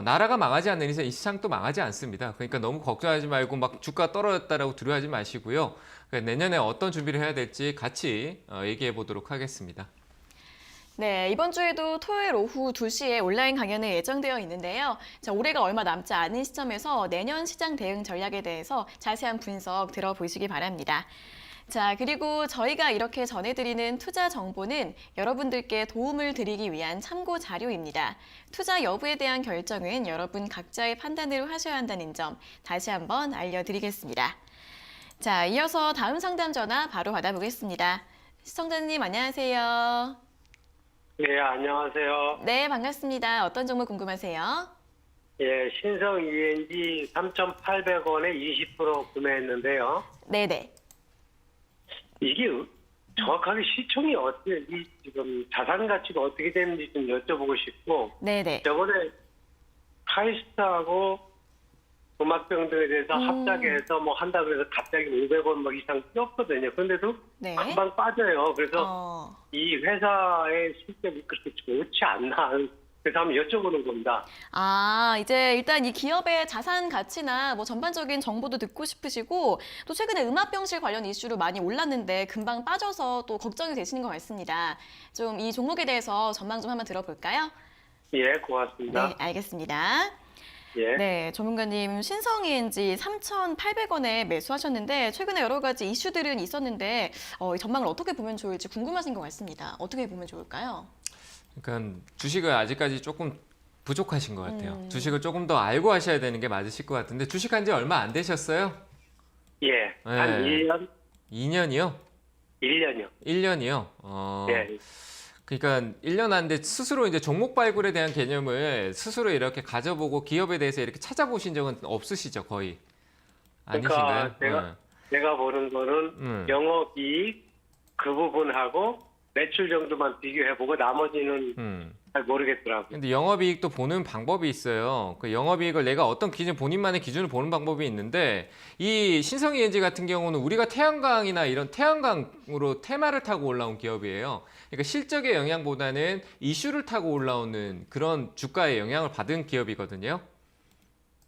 나라가 망하지 않는 이상 이 시장도 망하지 않습니다. 그러니까 너무 걱정하지 말고 막 주가 떨어졌다라고 두려워하지 마시고요. 그러니까 내년에 어떤 준비를 해야 될지 같이 얘기해 보도록 하겠습니다. 네, 이번 주에도 토요일 오후 2시에 온라인 강연이 예정되어 있는데요. 자, 올해가 얼마 남지 않은 시점에서 내년 시장 대응 전략에 대해서 자세한 분석 들어보시기 바랍니다. 자, 그리고 저희가 이렇게 전해드리는 투자 정보는 여러분들께 도움을 드리기 위한 참고 자료입니다. 투자 여부에 대한 결정은 여러분 각자의 판단으로 하셔야 한다는 점 다시 한번 알려드리겠습니다. 자, 이어서 다음 상담 전화 바로 받아보겠습니다. 시청자님 안녕하세요. 네, 안녕하세요. 네, 반갑습니다. 어떤 종목 궁금하세요? 예, 신성 ENG 3,800원에 20% 구매했는데요. 네네. 이게 정확하게 시총이 어떻게, 지금 자산 가치가 어떻게 되는지 좀 여쭤보고 싶고, 네네. 저번에 카이스트하고 음악병 등에 대해서 합작해서 뭐 한다 그래서 갑자기 500원 막 이상 뛰었거든요. 그런데도 네. 금방 빠져요. 그래서 이 회사의 실적이 그렇게 좋지 않나 그래서 한번 여쭤보는 겁니다. 아, 이제 일단 이 기업의 자산 가치나 뭐 전반적인 정보도 듣고 싶으시고 또 최근에 음압병실 관련 이슈로 많이 올랐는데 금방 빠져서 또 걱정이 되시는 것 같습니다. 좀 이 종목에 대해서 전망 좀 한번 들어볼까요? 예, 고맙습니다. 네, 알겠습니다. 예. 네, 전문가님 신성 ENG 3,800원에 매수하셨는데 최근에 여러 가지 이슈들은 있었는데 이 전망을 어떻게 보면 좋을지 궁금하신 것 같습니다. 어떻게 보면 좋을까요? 그러니까 주식을 아직까지 조금 부족하신 것 같아요. 주식을 조금 더 알고 하셔야 되는 게 맞으실 것 같은데 주식한 지 얼마 안 되셨어요? 예. 한 네. 1년? 2년이요? 1년이요. 1년이요? 예. 그러니까 1년 안 돼 스스로 이제 종목 발굴에 대한 개념을 스스로 이렇게 가져보고 기업에 대해서 이렇게 찾아보신 적은 없으시죠, 거의? 아니신가요? 그러니까 내가 보는 거는 영업이익 그 부분하고 매출 정도만 비교해보고 나머지는 잘 모르겠더라고요. 근데 영업이익도 보는 방법이 있어요. 그 영업이익을 내가 어떤 기준, 본인만의 기준을 보는 방법이 있는데 이 신성ENG 같은 경우는 우리가 태양광이나 이런 태양광으로 테마를 타고 올라온 기업이에요. 그러니까 실적의 영향보다는 이슈를 타고 올라오는 그런 주가의 영향을 받은 기업이거든요.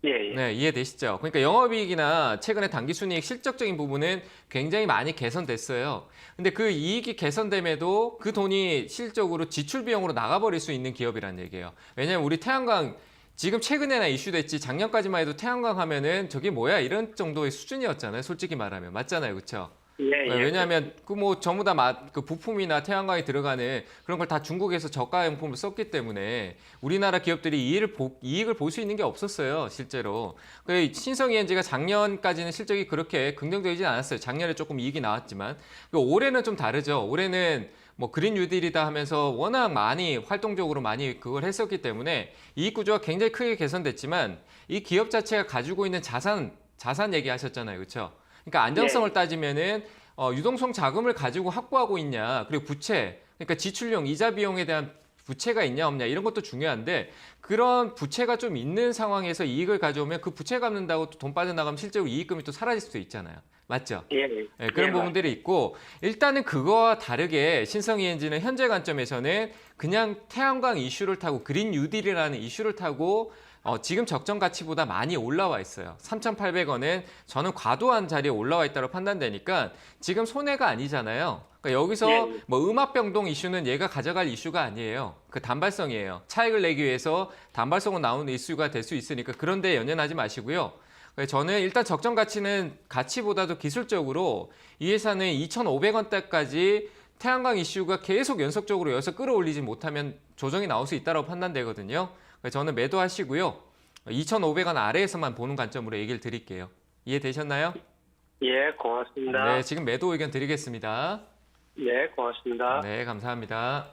예, 예. 네, 이해되시죠? 그러니까 영업이익이나 최근에 당기순이익 실적적인 부분은 굉장히 많이 개선됐어요. 근데 그 이익이 개선됨에도 그 돈이 실적으로 지출 비용으로 나가버릴 수 있는 기업이란 얘기예요. 왜냐하면 우리 태양광 지금 최근에나 이슈됐지 작년까지만 해도 태양광 하면은 저게 뭐야 이런 정도의 수준이었잖아요. 솔직히 말하면 맞잖아요, 그렇죠? 예, 예. 왜냐하면 그 뭐 전부 다 그 부품이나 태양광이 들어가는 그런 걸 다 중국에서 저가 용품을 썼기 때문에 우리나라 기업들이 이익을 볼 수 있는 게 없었어요, 실제로. 신성ENG가 작년까지는 실적이 그렇게 긍정적이진 않았어요. 작년에 조금 이익이 나왔지만 올해는 좀 다르죠. 올해는 뭐 그린 뉴딜이다 하면서 워낙 많이 활동적으로 많이 그걸 했었기 때문에 이익 구조가 굉장히 크게 개선됐지만 이 기업 자체가 가지고 있는 자산 얘기하셨잖아요, 그렇죠? 그러니까 안정성을 따지면은 유동성 자금을 가지고 확보하고 있냐, 그리고 부채, 그러니까 지출용, 이자 비용에 대한 부채가 있냐 없냐 이런 것도 중요한데 그런 부채가 좀 있는 상황에서 이익을 가져오면 그 부채 갚는다고 또 돈 빠져나가면 실제로 이익금이 또 사라질 수도 있잖아요. 맞죠? 예, 네, 그런 예, 부분들이 있고 일단은 그거와 다르게 신성ENG는 현재 관점에서는 그냥 태양광 이슈를 타고 그린 뉴딜이라는 이슈를 타고 지금 적정 가치보다 많이 올라와 있어요. 3,800원은 저는 과도한 자리에 올라와 있다고 판단되니까 지금 손해가 아니잖아요. 그러니까 여기서 예. 뭐 음압병동 이슈는 얘가 가져갈 이슈가 아니에요. 그 단발성이에요. 차익을 내기 위해서 단발성으로 나오는 이슈가 될 수 있으니까 그런 데 연연하지 마시고요. 저는 일단 적정 가치는 가치보다도 기술적으로 이 회사는 2,500원대까지 태양광 이슈가 계속 연속적으로 여기서 끌어올리지 못하면 조정이 나올 수 있다고 판단되거든요. 저는 매도하시고요. 2,500원 아래에서만 보는 관점으로 얘기를 드릴게요. 이해되셨나요? 예, 고맙습니다. 네, 지금 매도 의견 드리겠습니다. 네, 고맙습니다. 네, 감사합니다.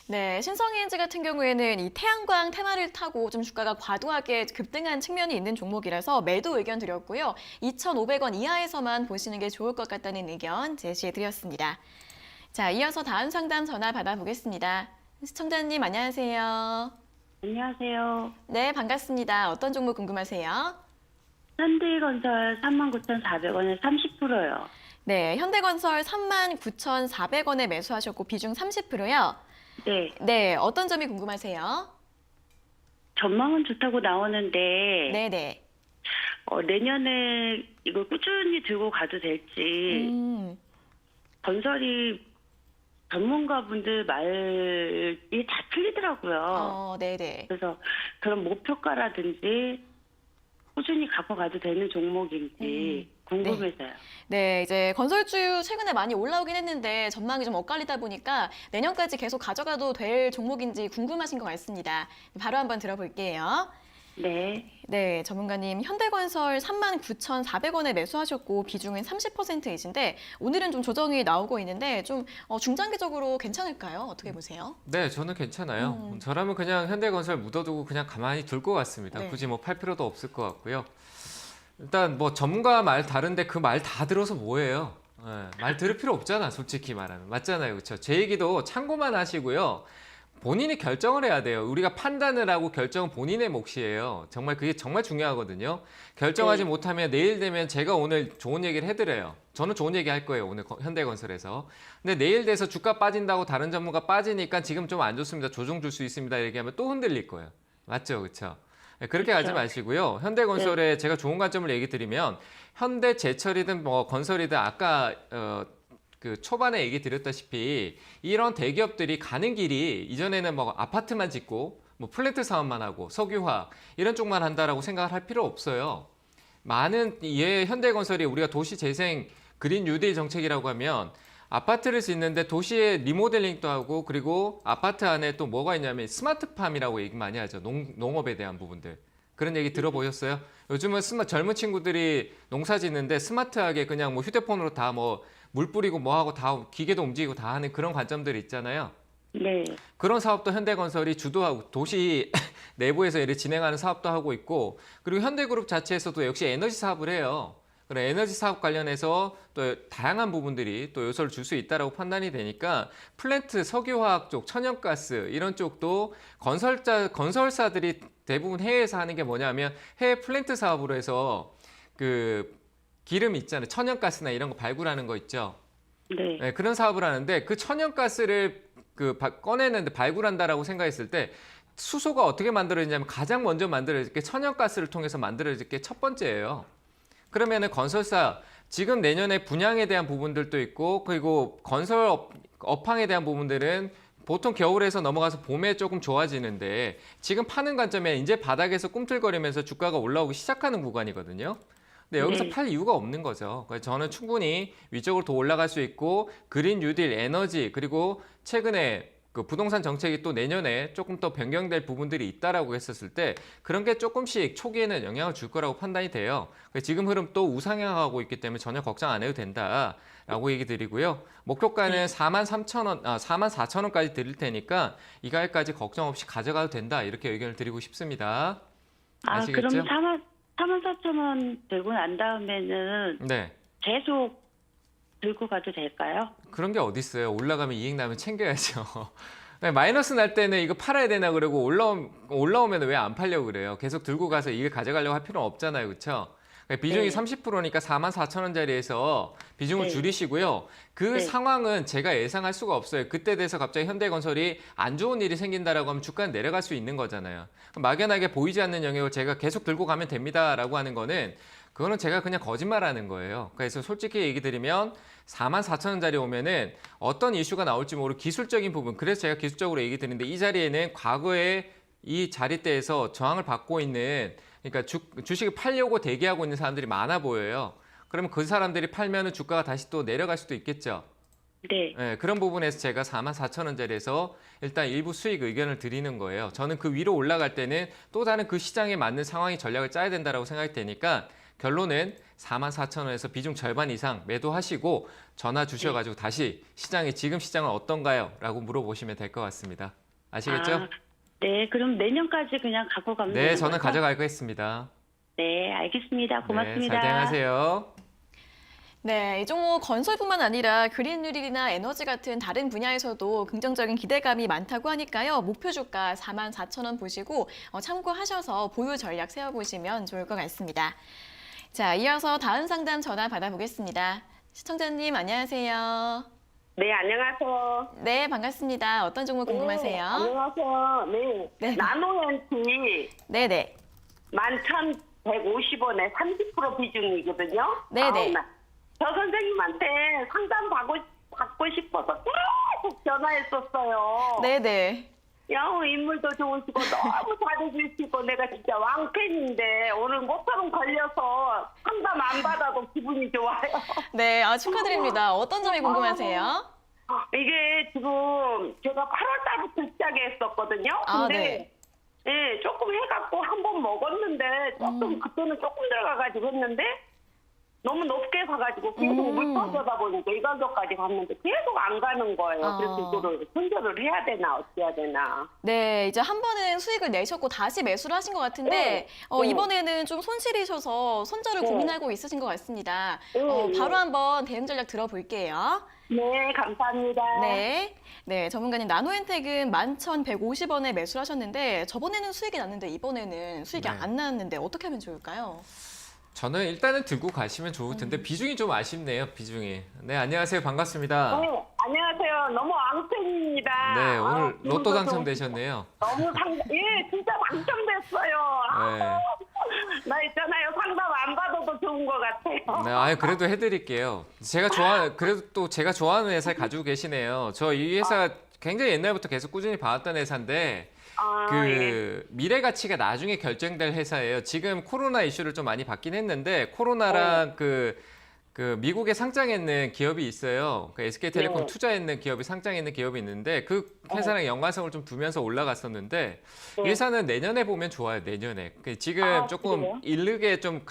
네, 신성ENG 같은 경우에는 이 태양광 테마를 타고 좀 주가가 과도하게 급등한 측면이 있는 종목이라서 매도 의견 드렸고요. 2,500원 이하에서만 보시는 게 좋을 것 같다는 의견 제시해 드렸습니다. 자, 이어서 다음 상담 전화 받아보겠습니다. 시청자님 안녕하세요. 안녕하세요. 네, 반갑습니다. 어떤 종목 궁금하세요? 현대건설 39,400원에 30%요. 네, 현대건설 39,400원에 매수하셨고 비중 30%요. 네. 네, 어떤 점이 궁금하세요? 전망은 좋다고 나오는데 네네. 내년에 이걸 꾸준히 들고 가도 될지 건설이 전문가분들 말이 다 틀리더라고요. 네네. 그래서 그런 목표가라든지 꾸준히 갖고 가도 되는 종목인지 궁금해서요. 네, 이제 건설주 최근에 많이 올라오긴 했는데 전망이 좀 엇갈리다 보니까 내년까지 계속 가져가도 될 종목인지 궁금하신 것 같습니다. 바로 한번 들어볼게요. 네. 네, 전문가님 현대건설 39,400원에 매수하셨고 비중은 30%이신데 오늘은 좀 조정이 나오고 있는데 좀 중장기적으로 괜찮을까요? 어떻게 보세요? 네, 저는 괜찮아요. 저라면 그냥 현대건설 묻어두고 그냥 가만히 둘 것 같습니다. 네. 굳이 뭐 팔 필요도 없을 것 같고요. 일단 뭐 전문가 말 다른데 그 말 다 들어서 뭐예요? 말 들을 필요 없잖아, 솔직히 말하면. 맞잖아요, 그렇죠? 제 얘기도 참고만 하시고요. 본인이 결정을 해야 돼요. 우리가 판단을 하고 결정은 본인의 몫이에요. 정말 그게 정말 중요하거든요. 결정하지 못하면 내일 되면 제가 오늘 좋은 얘기를 해드려요. 저는 좋은 얘기 할 거예요. 오늘 현대건설에서. 근데 내일 돼서 주가 빠진다고 다른 전문가 빠지니까 지금 좀 안 좋습니다. 조정 줄 수 있습니다. 얘기하면 또 흔들릴 거예요. 맞죠? 그렇죠? 그렇게 하지 마시고요. 현대건설에 제가 좋은 관점을 얘기 드리면 현대제철이든 뭐 건설이든 아까 그 초반에 얘기 드렸다시피 이런 대기업들이 가는 길이 이전에는 뭐 아파트만 짓고 뭐 플랜트 사업만 하고 석유화학 이런 쪽만 한다라고 생각을 할 필요 없어요. 많은 현대건설이 우리가 도시재생 그린 뉴딜 정책이라고 하면 아파트를 짓는데 도시의 리모델링도 하고 그리고 아파트 안에 또 뭐가 있냐면 스마트팜이라고 얘기 많이 하죠. 농업에 대한 부분들. 그런 얘기 들어보셨어요? 요즘은 젊은 친구들이 농사 짓는데 스마트하게 그냥 뭐 휴대폰으로 다 뭐 물 뿌리고 뭐 하고 다 기계도 움직이고 다 하는 그런 관점들이 있잖아요. 네. 그런 사업도 현대건설이 주도하고 도시 내부에서 이렇게 진행하는 사업도 하고 있고 그리고 현대그룹 자체에서도 역시 에너지 사업을 해요. 그런 에너지 사업 관련해서 또 다양한 부분들이 또 요소를 줄 수 있다라고 판단이 되니까 플랜트, 석유화학 쪽, 천연가스 이런 쪽도 건설사들이 대부분 해외에서 하는 게 뭐냐면 해외 플랜트 사업으로 해서 그 기름 있잖아요. 천연가스나 이런 거 발굴하는 거 있죠. 네. 네, 그런 사업을 하는데 그 천연가스를 꺼내는데 발굴한다라고 생각했을 때 수소가 어떻게 만들어지냐면 가장 먼저 만들어질 게 천연가스를 통해서 만들어질 게 첫 번째예요. 그러면은 건설사 지금 내년에 분양에 대한 부분들도 있고 그리고 건설 업황에 대한 부분들은 보통 겨울에서 넘어가서 봄에 조금 좋아지는데 지금 파는 관점에 이제 바닥에서 꿈틀거리면서 주가가 올라오기 시작하는 구간이거든요. 근데 여기서 네. 팔 이유가 없는 거죠. 그래서 저는 충분히 위쪽으로 더 올라갈 수 있고 그린 뉴딜, 에너지 그리고 최근에 그 부동산 정책이 또 내년에 조금 더 변경될 부분들이 있다라고 했었을 때 그런 게 조금씩 초기에는 영향을 줄 거라고 판단이 돼요. 지금 흐름 또 우상향하고 있기 때문에 전혀 걱정 안 해도 된다라고 얘기 드리고요. 목표가는 43,000원, 44,000원까지 드릴 테니까 이 가격까지 걱정 없이 가져가도 된다 이렇게 의견을 드리고 싶습니다. 아시겠죠? 그럼 44,000원 들고 난 다음에는 네. 계속 들고 가도 될까요? 그런 게 어디 있어요. 올라가면 이익 나면 챙겨야죠. 마이너스 날 때는 이거 팔아야 되나 그러고 올라오면 왜 안 팔려고 그래요. 계속 들고 가서 이익을 가져가려고 할 필요는 없잖아요. 그렇죠? 비중이 네. 30%니까 44,000원짜리에서 비중을 네. 줄이시고요. 그 네. 상황은 제가 예상할 수가 없어요. 그때 돼서 갑자기 현대건설이 안 좋은 일이 생긴다라고 하면 주가는 내려갈 수 있는 거잖아요. 막연하게 보이지 않는 영역을 제가 계속 들고 가면 됩니다라고 하는 거는 그거는 제가 그냥 거짓말하는 거예요. 그래서 솔직히 얘기 드리면 44,000원짜리 오면은 어떤 이슈가 나올지 모르고 기술적인 부분, 그래서 제가 기술적으로 얘기 드리는데 이 자리에는 과거에 이 자리대에서 저항을 받고 있는 그러니까 주식을 팔려고 대기하고 있는 사람들이 많아 보여요. 그러면 그 사람들이 팔면은 주가가 다시 또 내려갈 수도 있겠죠. 네. 네, 그런 부분에서 제가 44,000원짜리에서 일단 일부 수익 의견을 드리는 거예요. 저는 그 위로 올라갈 때는 또 다른 그 시장에 맞는 상황이 전략을 짜야 된다고 생각이 되니까 결론은 44,000원에서 비중 절반 이상 매도하시고 전화 주셔가지고 다시 지금 시장은 어떤가요? 라고 물어보시면 될 것 같습니다. 아시겠죠? 네, 그럼 내년까지 그냥 갖고 가면 네, 되는 저는 거죠? 가져가겠습니다. 네, 알겠습니다. 고맙습니다. 네, 잘 대응하세요. 네, 이 종목 건설뿐만 아니라 그린 뉴딜이나 에너지 같은 다른 분야에서도 긍정적인 기대감이 많다고 하니까요. 목표 주가 44,000원 보시고 참고하셔서 보유 전략 세워보시면 좋을 것 같습니다. 자, 이어서 다음 상담 전화 받아보겠습니다. 시청자님 안녕하세요. 네, 안녕하세요. 네, 반갑습니다. 어떤 종목 궁금하세요? 안녕하세요. 네. 네. 나노엔티 네네. 11,150원에 30% 비중이거든요. 네네. 저 선생님한테 상담 받고 싶어서 계속 전화했었어요. 네네. 야우 인물도 좋으시고 너무 잘해주시고 내가 진짜 왕팬인데 오늘 모처럼 걸려서 상담 안 받아도 기분이 좋아요. 네, 축하드립니다. 어떤 점이 궁금하세요? 이게 지금 제가 8월 달부터 시작했었거든요. 근데 네, 조금 해갖고 한 번 먹었는데 그때는 조금 들어가가지고 했는데 너무 높게 사가지고 계속 물 터져다 보니까 이 가격까지 갔는데 계속 안 가는 거예요. 그래서 이거를 손절을 해야 되나 어찌해야 되나. 네, 이제 한 번은 수익을 내셨고 다시 매수를 하신 것 같은데 이번에는 좀 손실이셔서 손절을 고민하고 있으신 것 같습니다. 바로 한번 대응 전략 들어볼게요. 네, 감사합니다. 네. 네, 전문가님 나노엔텍은 11,150원에 매수를 하셨는데 저번에는 수익이 났는데 이번에는 수익이 안 났는데 어떻게 하면 좋을까요? 저는 일단은 들고 가시면 좋을 텐데 비중이 좀 아쉽네요. 비중이. 네, 안녕하세요. 반갑습니다. 네, 안녕하세요. 너무 앙팬입니다. 네, 오늘 아, 로또 오늘도 당첨되셨네요. 너무 예, 진짜 당첨됐어요. 네. 나 있잖아요. 상담 안 받아도 좋은 것 같아요. 네, 아유, 그래도 해드릴게요. 그래도 또 제가 좋아하는 회사를 가지고 계시네요. 저 이 회사 굉장히 옛날부터 계속 꾸준히 봐왔던 회사인데, 예. 미래 가치가 나중에 결정될 회사예요. 지금 코로나 이슈를 좀 많이 받긴 했는데, 코로나랑 그 미국에 상장했는 기업이 있어요. 그 SK텔레콤 네. 투자했는 기업이 상장했는 기업이 있는데, 그 회사랑 연관성을 좀 두면서 올라갔었는데, 이 네. 회사는 내년에 보면 좋아요, 내년에. 지금 아, 조금 그래요? 이르게 좀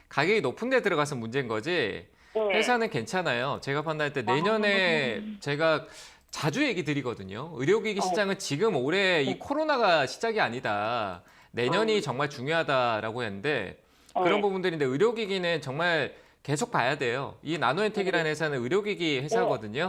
가격이 높은 데 들어가서 문제인 거지, 네. 회사는 괜찮아요. 제가 판단할 때 내년에 제가 자주 얘기 드리거든요. 의료기기 시장은 지금 올해 이 코로나가 시작이 아니다. 내년이 정말 중요하다라고 했는데 그런 부분들인데 의료기기는 정말 계속 봐야 돼요. 이 나노엔텍이라는 회사는 의료기기 회사거든요.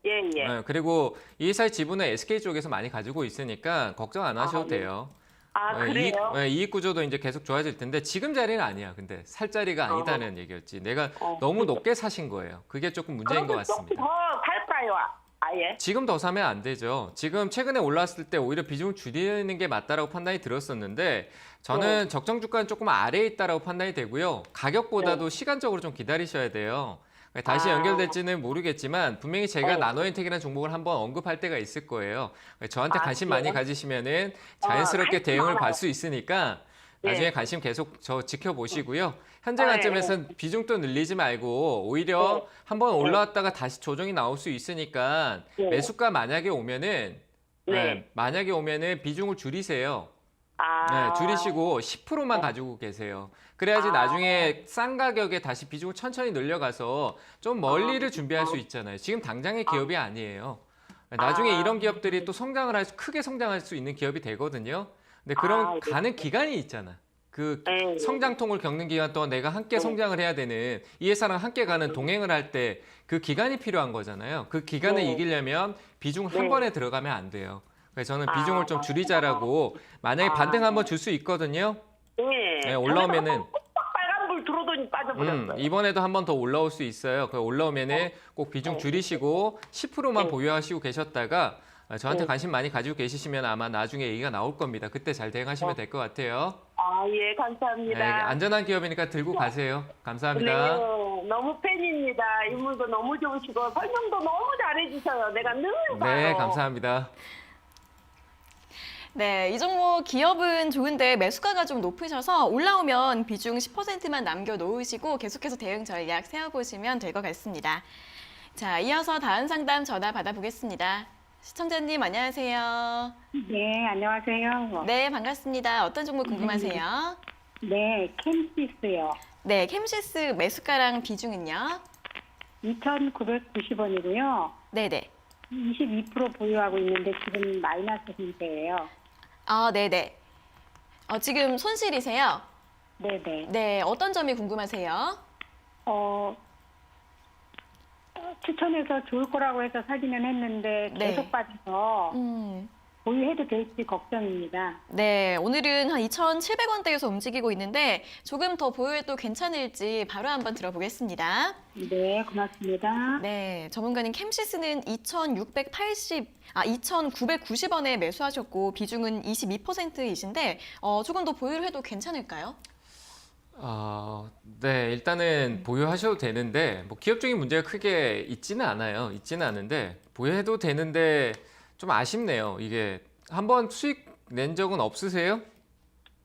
예. 그리고 이 회사의 지분은 SK 쪽에서 많이 가지고 있으니까 걱정 안 하셔도 네. 돼요. 아, 그래요? 이익 구조도 이제 계속 좋아질 텐데 지금 자리는 아니야. 근데 살 자리가 아니다는 얘기였지. 내가 너무 높게 사신 거예요. 그게 조금 문제인 것 그러면 조금 같습니다. 더 살까요? 아예? 지금 더 사면 안 되죠. 지금 최근에 올랐을 때 오히려 비중을 줄이는 게 맞다라고 판단이 들었었는데 저는 적정 주가는 조금 아래에 있다라고 판단이 되고요. 가격보다도 시간적으로 좀 기다리셔야 돼요. 다시 연결될지는 모르겠지만 분명히 제가 나노엔텍이라는 종목을 한번 언급할 때가 있을 거예요. 저한테 관심 많이 가지시면은 자연스럽게 관심 대응을 많아요. 받을 수 있으니까 나중에 관심 계속 저 지켜보시고요. 현재 관점에서는 비중도 늘리지 말고 오히려 한번 올라왔다가 다시 조정이 나올 수 있으니까 매수가 만약에 오면은 만약에 오면은 비중을 줄이세요. 네, 줄이시고 10%만 가지고 계세요. 그래야지 나중에 싼 가격에 다시 비중을 천천히 늘려가서 좀 멀리를 준비할 수 있잖아요. 지금 당장의 기업이 아니에요. 나중에 이런 기업들이 또 크게 성장할 수 있는 기업이 되거든요. 근데 그런 가는 기간이 있잖아. 그 성장통을 겪는 기간 동안 내가 함께 성장을 해야 되는 이 회사랑 함께 가는 동행을 할 때 그 기간이 필요한 거잖아요. 그 기간을 이기려면 비중 한 번에 들어가면 안 돼요. 그래서 저는 비중을 좀 줄이자라고 만약에 반등 한번 줄 수 있거든요. 네, 올라오면은 빨간불 들어오더니 빠져버렸어요. 이번에도 한 번 더 올라올 수 있어요. 그 올라오면은 꼭 비중 줄이시고 10%만 보유하시고 계셨다가 저한테 관심 많이 가지고 계시면 아마 나중에 얘기가 나올 겁니다. 그때 잘 대응하시면 될 것 같아요. 예, 감사합니다. 네, 안전한 기업이니까 들고 가세요. 감사합니다. 네, 너무 팬입니다. 인물도 너무 좋으시고 설명도 너무 잘해주셔요. 내가 늘 봐요. 네, 감사합니다. 네, 이 종목 기업은 좋은데 매수가가 좀 높으셔서 올라오면 비중 10%만 남겨놓으시고 계속해서 대응 전략 세워보시면 될 것 같습니다. 자, 이어서 다음 상담 전화 받아보겠습니다. 시청자님 안녕하세요. 네, 안녕하세요. 네, 반갑습니다. 어떤 종목 궁금하세요? 네, 캠시스요. 네, 캠시스 매수가랑 비중은요? 2,990원이고요. 네네. 22% 보유하고 있는데 지금 마이너스 상태예요. 아, 네네. 지금 손실이세요? 네네. 네, 어떤 점이 궁금하세요? 추천해서 좋을 거라고 해서 사기는 했는데 네. 계속 빠져서 보유해도 될지 걱정입니다. 네, 오늘은 한 2,700원대에서 움직이고 있는데 조금 더 보유해도 괜찮을지 바로 한번 들어보겠습니다. 네, 고맙습니다. 네, 전문가님 캠시스는 2,990원에 매수하셨고 비중은 22%이신데 조금 더 보유를 해도 괜찮을까요? 네, 일단은 보유하셔도 되는데 뭐 기업적인 문제가 크게 있지는 않아요. 있지는 않은데 보유해도 되는데 좀 아쉽네요. 이게 한번 수익 낸 적은 없으세요?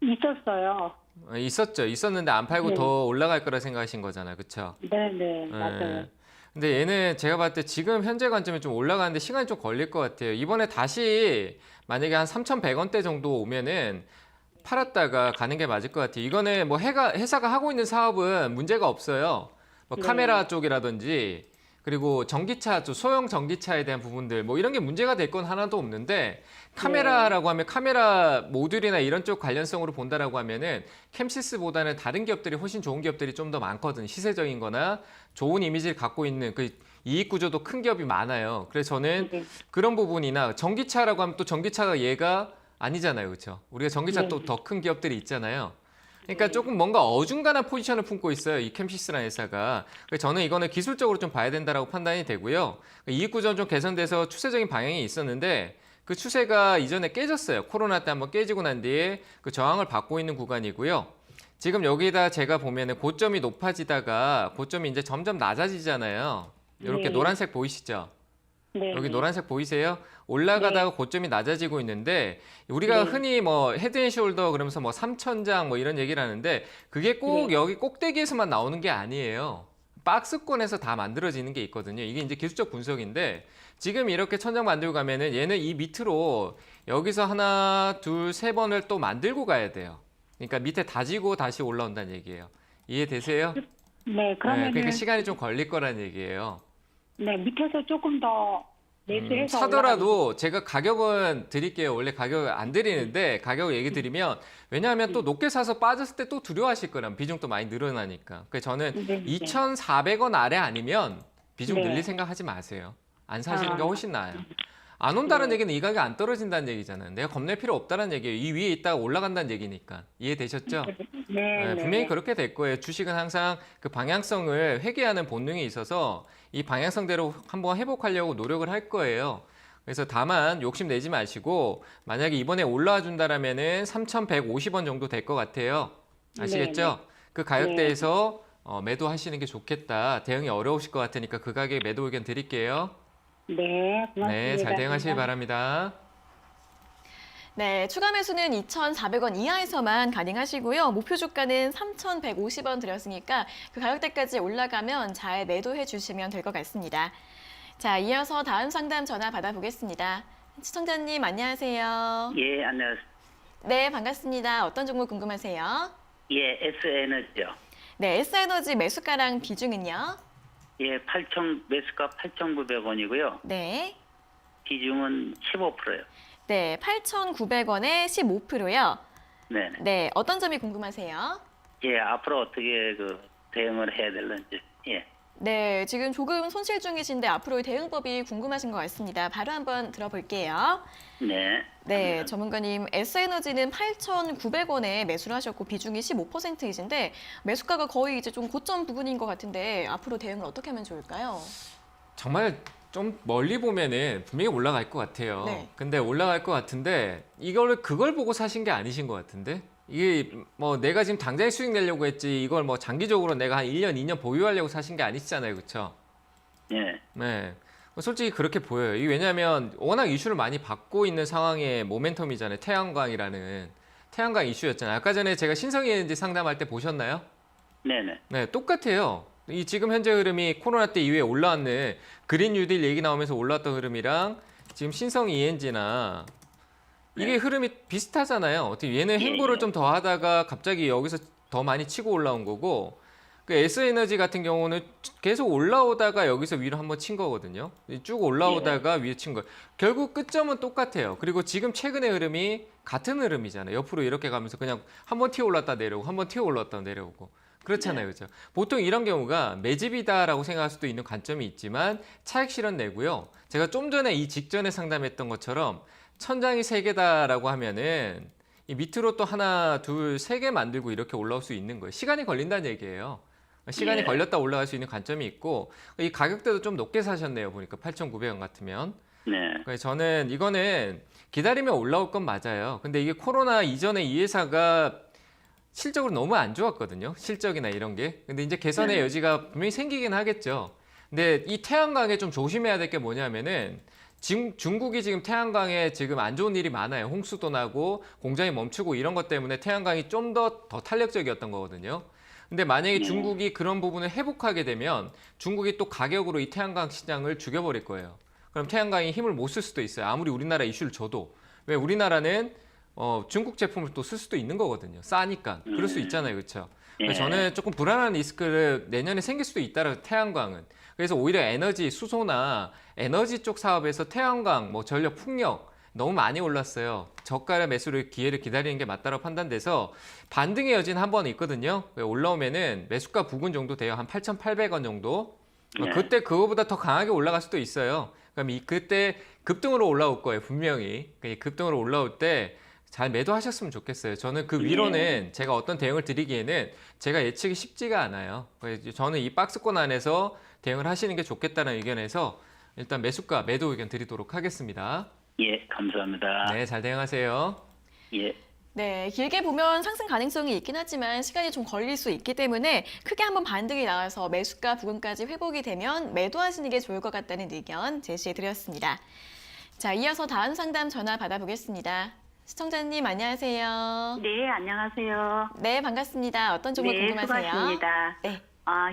있었어요. 있었죠. 있었는데 안 팔고 네. 더 올라갈 거라 생각하신 거잖아요. 그렇죠? 네네, 맞아요. 근데 얘는 제가 봤을 때 지금 현재 관점에 좀 올라가는데 시간이 좀 걸릴 것 같아요. 이번에 다시 만약에 한 3,100원대 정도 오면은 팔았다가 가는 게 맞을 것 같아요. 이거는 뭐 회사가 하고 있는 사업은 문제가 없어요. 뭐 카메라 쪽이라든지 그리고 전기차 쪽, 소형 전기차에 대한 부분들 뭐 이런 게 문제가 될 건 하나도 없는데 카메라라고 하면 카메라 모듈이나 이런 쪽 관련성으로 본다라고 하면은 캠시스보다는 다른 기업들이 훨씬 좋은 기업들이 좀 더 많거든. 시세적인 거나 좋은 이미지를 갖고 있는 그 이익 구조도 큰 기업이 많아요. 그래서 저는 그런 부분이나 전기차라고 하면 또 전기차가 얘가 아니잖아요. 그렇죠? 우리가 전기차 또 더 큰 기업들이 있잖아요. 그러니까 조금 뭔가 어중간한 포지션을 품고 있어요. 이 캠시스라는 회사가. 그래서 저는 이거는 기술적으로 좀 봐야 된다라고 판단이 되고요. 이익 구조는 좀 개선돼서 추세적인 방향이 있었는데 그 추세가 이전에 깨졌어요. 코로나 때 한번 깨지고 난 뒤에 그 저항을 받고 있는 구간이고요. 지금 여기다 제가 보면은 고점이 높아지다가 고점이 이제 점점 낮아지잖아요. 이렇게 네. 노란색 보이시죠? 네. 여기 노란색 보이세요? 올라가다가 고점이 낮아지고 있는데 우리가 네. 흔히 뭐 헤드앤숄더 그러면서 뭐 3,000장 뭐 이런 얘기를 하는데 그게 꼭 네. 여기 꼭대기에서만 나오는 게 아니에요. 박스권에서 다 만들어지는 게 있거든요. 이게 이제 기술적 분석인데 지금 이렇게 천장 만들고 가면은 얘는 이 밑으로 여기서 하나, 둘, 세 번을 또 만들고 가야 돼요. 그러니까 밑에 다지고 다시 올라온다는 얘기예요. 이해되세요? 네, 그러면은 그러니까 시간이 좀 걸릴 거란 얘기예요. 네, 밑에서 조금 더 매수해서 사더라도 제가 가격은 드릴게요. 원래 가격 안 드리는데 가격 얘기 드리면 왜냐하면 또 높게 사서 빠졌을 때 또 두려워하실 거란 비중도 많이 늘어나니까. 그래서 저는 네, 네. 2,400원 아래 아니면 비중 네. 늘릴 생각하지 마세요. 안 사시는 게 아. 훨씬 나아요. 안 온다는 얘기는 이 가격이 안 떨어진다는 얘기잖아요. 내가 겁낼 필요 없다는 얘기예요. 이 위에 있다가 올라간다는 얘기니까. 이해되셨죠? 네, 분명히 그렇게 될 거예요. 주식은 항상 그 방향성을 회귀하는 본능이 있어서 이 방향성대로 한번 회복하려고 노력을 할 거예요. 그래서 다만 욕심내지 마시고 만약에 이번에 올라와 준다라면은 3,150원 정도 될 것 같아요. 아시겠죠? 그 가격대에서 매도하시는 게 좋겠다. 대응이 어려우실 것 같으니까 그 가격에 매도 의견 드릴게요. 네, 고맙습니다. 네, 잘 대응하시기 바랍니다. 네, 추가 매수는 2,400원 이하에서만 가능하시고요. 목표 주가는 3,150원 드렸으니까 그 가격대까지 올라가면 잘 매도해 주시면 될 것 같습니다. 자, 이어서 다음 상담 전화 받아보겠습니다. 시청자님 안녕하세요. 예, 안녕하세요. 네, 반갑습니다. 어떤 종목 궁금하세요? 예, S에너지요. 네, S에너지 매수가랑 비중은요? 예, 매수가 8,900원이고요. 네. 비중은 15%요. 네, 8,900원에 15%요. 네. 네, 어떤 점이 궁금하세요? 예, 앞으로 어떻게 대응을 해야 될는지. 예. 네, 지금 조금 손실 중이신데 앞으로의 대응법이 궁금하신 것 같습니다. 바로 한번 들어볼게요. 네. 네, 전문가님, S에너지는 8,900원에 매수를 하셨고 비중이 15%이신데 매수가가 거의 이제 좀 고점 부분인 것 같은데 앞으로 대응을 어떻게 하면 좋을까요? 정말 좀 멀리 보면은 분명히 올라갈 것 같아요. 네. 근데 올라갈 것 같은데 그걸 보고 사신 게 아니신 것 같은데 이게 뭐 내가 지금 당장 수익 내려고 했지 이걸 뭐 장기적으로 내가 한 1년, 2년 보유하려고 사신 게 아니시잖아요. 그렇죠? 예. 네. 솔직히 그렇게 보여요. 이게 왜냐하면 워낙 이슈를 많이 받고 있는 상황의 모멘텀이잖아요. 태양광 이슈였잖아요. 아까 전에 제가 신성에너지 상담할 때 보셨나요? 네네. 네, 똑같아요. 이 지금 현재 흐름이 코로나 때 이후에 올라왔는 그린 뉴딜 얘기 나오면서 올라왔던 흐름이랑 지금 신성 ENG나 이게 흐름이 비슷하잖아요. 어떻게 얘는 행보를 좀 더 하다가 갑자기 여기서 더 많이 치고 올라온 거고 그 S에너지 같은 경우는 계속 올라오다가 여기서 위로 한번 친 거거든요. 쭉 올라오다가 위에 친 거예요. 결국 끝점은 똑같아요. 그리고 지금 최근의 흐름이 같은 흐름이잖아요. 옆으로 이렇게 가면서 그냥 한번 튀어 올랐다 내려오고 한번 튀어 올랐다 내려오고 그렇잖아요. 그렇죠? 보통 이런 경우가 매집이다라고 생각할 수도 있는 관점이 있지만 차익 실현 내고요. 제가 좀 전에 이 직전에 상담했던 것처럼 천장이 3개다라고 하면은 이 밑으로 또 하나, 둘, 3개 만들고 이렇게 올라올 수 있는 거예요. 시간이 걸린다는 얘기예요. 시간이 걸렸다 올라갈 수 있는 관점이 있고 이 가격대도 좀 높게 사셨네요. 보니까 8,900원 같으면. 네. 그래서 저는 이거는 기다리면 올라올 건 맞아요. 근데 이게 코로나 이전에 이 회사가 실적으로 너무 안 좋았거든요. 실적이나 이런 게. 근데 이제 개선의 여지가 분명히 생기긴 하겠죠. 근데 이 태양광에 좀 조심해야 될 게 뭐냐면은 지금 중국이 지금 태양광에 지금 안 좋은 일이 많아요. 홍수도 나고 공장이 멈추고 이런 것 때문에 태양광이 좀 더 탄력적이었던 거거든요. 근데 만약에 중국이 그런 부분을 회복하게 되면 중국이 또 가격으로 이 태양광 시장을 죽여버릴 거예요. 그럼 태양광이 힘을 못 쓸 수도 있어요. 아무리 우리나라 이슈를 줘도. 왜 우리나라는 중국 제품을 또 쓸 수도 있는 거거든요. 싸니까. 그럴 수 있잖아요. 그렇죠? 그래서 저는 조금 불안한 리스크를 내년에 생길 수도 있다라고 태양광은. 그래서 오히려 에너지, 수소나 에너지 쪽 사업에서 태양광, 뭐 전력, 풍력 너무 많이 올랐어요. 저가 매수를 기회를 기다리는 게 맞다고 판단돼서 반등의 여지는 한 번 있거든요. 올라오면은 매수가 부근 정도 돼요. 한 8,800원 정도. 그때 그거보다 더 강하게 올라갈 수도 있어요. 그럼 그때 급등으로 올라올 거예요. 분명히. 급등으로 올라올 때 잘 매도하셨으면 좋겠어요. 저는 그 위로는 제가 어떤 대응을 드리기에는 제가 예측이 쉽지가 않아요. 그래서 저는 이 박스권 안에서 대응을 하시는 게 좋겠다는 의견에서 일단 매수가, 매도 의견 드리도록 하겠습니다. 예, 감사합니다. 네, 잘 대응하세요. 예. 네, 길게 보면 상승 가능성이 있긴 하지만 시간이 좀 걸릴 수 있기 때문에 크게 한번 반등이 나와서 매수가 부근까지 회복이 되면 매도하시는 게 좋을 것 같다는 의견 제시해 드렸습니다. 자, 이어서 다음 상담 전화 받아보겠습니다. 시청자님 안녕하세요. 네, 안녕하세요. 네, 반갑습니다. 어떤 종목 네, 궁금하세요? 수고하십니다. 네.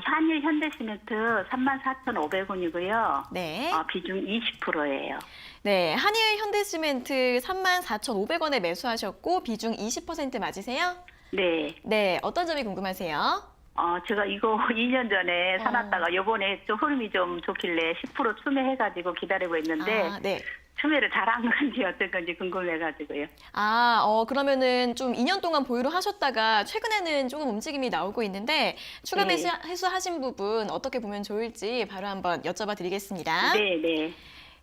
한일 현대시멘트 34,500원이고요. 네. 비중 20%예요. 네, 한일 현대시멘트 34,500원에 매수하셨고 비중 20% 맞으세요? 네. 네, 어떤 점이 궁금하세요? 제가 이거 2년 전에 사놨다가 요번에 좀 흐름이 좀 좋길래 10% 추매해가지고 기다리고 있는데 네. 추매를 잘한 건지 어떤 건지 궁금해가지고요. 그러면은 좀 2년 동안 보유를 하셨다가 최근에는 조금 움직임이 나오고 있는데 추가 네. 매수하신 부분 어떻게 보면 좋을지 바로 한번 여쭤봐 드리겠습니다. 네, 네.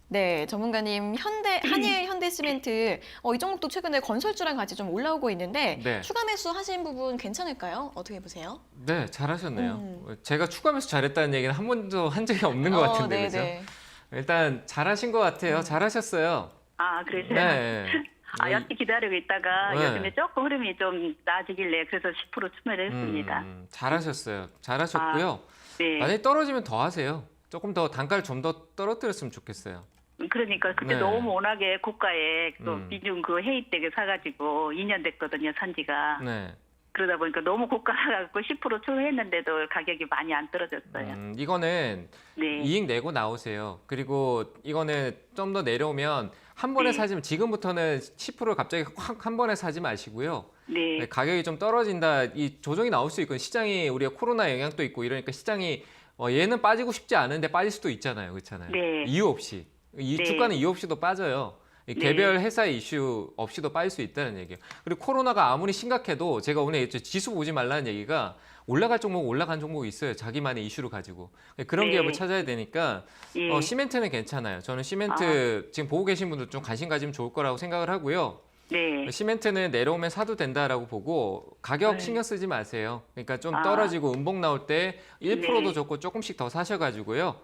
네, 전문가님, 한일 현대시멘트 이 종목도 최근에 건설주랑 같이 좀 올라오고 있는데 네. 추가 매수하신 부분 괜찮을까요? 어떻게 보세요? 네, 잘하셨네요. 제가 추가 매수 잘했다는 얘기는 한 번도 한 적이 없는 것 같은데, 네, 그죠? 네. 일단 잘하신 것 같아요. 잘하셨어요. 그러세요? 네. 여태 기다리고 있다가 네. 요즘에 조금 흐름이 좀 나아지길래 그래서 10% 추매를 했습니다. 잘하셨어요. 잘하셨고요. 네. 만약에 떨어지면 더 하세요. 조금 더 단가를 좀 더 떨어뜨렸으면 좋겠어요. 그러니까 그때 네. 너무 워낙에 고가에 또 음. 그 해입 때게 사가지고 2년 됐거든요, 산지가. 네. 그러다 보니까 너무 고가라갖고 10% 추가했는데도 가격이 많이 안 떨어졌어요. 이거는 네. 이익 내고 나오세요. 그리고 이거는 좀 더 내려오면 한 번에 네. 사지면 지금부터는 10% 갑자기 확 한 번에 사지 마시고요. 네. 가격이 좀 떨어진다. 이 조정이 나올 수 있고 시장이 우리가 코로나 영향도 있고 이러니까 시장이 얘는 빠지고 싶지 않은데 빠질 수도 있잖아요. 그렇잖아요. 네. 이유 없이. 이 네. 주가는 이유 없이도 빠져요. 이 네. 개별 회사의 이슈 없이도 빠질 수 있다는 얘기예요. 그리고 코로나가 아무리 심각해도 제가 오늘 지수 보지 말라는 얘기가 올라갈 종목, 올라간 종목이 있어요. 자기만의 이슈를 가지고. 그런 네. 기업을 찾아야 되니까 예. 시멘트는 괜찮아요. 저는 시멘트 지금 보고 계신 분들 좀 관심 가지면 좋을 거라고 생각을 하고요. 네. 시멘트는 내려오면 사도 된다라고 보고 가격 네. 신경 쓰지 마세요. 그러니까 좀 떨어지고 음봉 나올 때 1%도 네. 좋고 조금씩 더 사셔가지고요.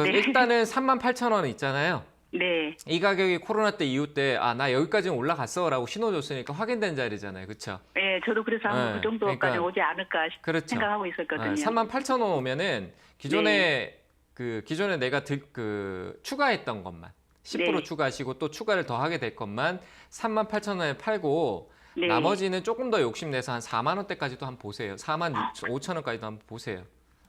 네. 일단은 38,000원 있잖아요. 네. 이 가격이 코로나 때 이후 때 나 여기까지는 올라갔어라고 신호 줬으니까 확인된 자리잖아요. 그렇죠? 네, 저도 그래서 네. 그 정도까지 그러니까, 오지 않을까 그렇죠. 생각하고 있었거든요. 38,000원 오면은 기존에 기존에 내가 추가했던 것만 10% 네. 추가하시고 또 추가를 더 하게 될 것만 38,000원에 팔고 네. 나머지는 조금 더 욕심내서 한 4만 원대까지도 한번 보세요. 4만 5천 원까지도 한번 보세요.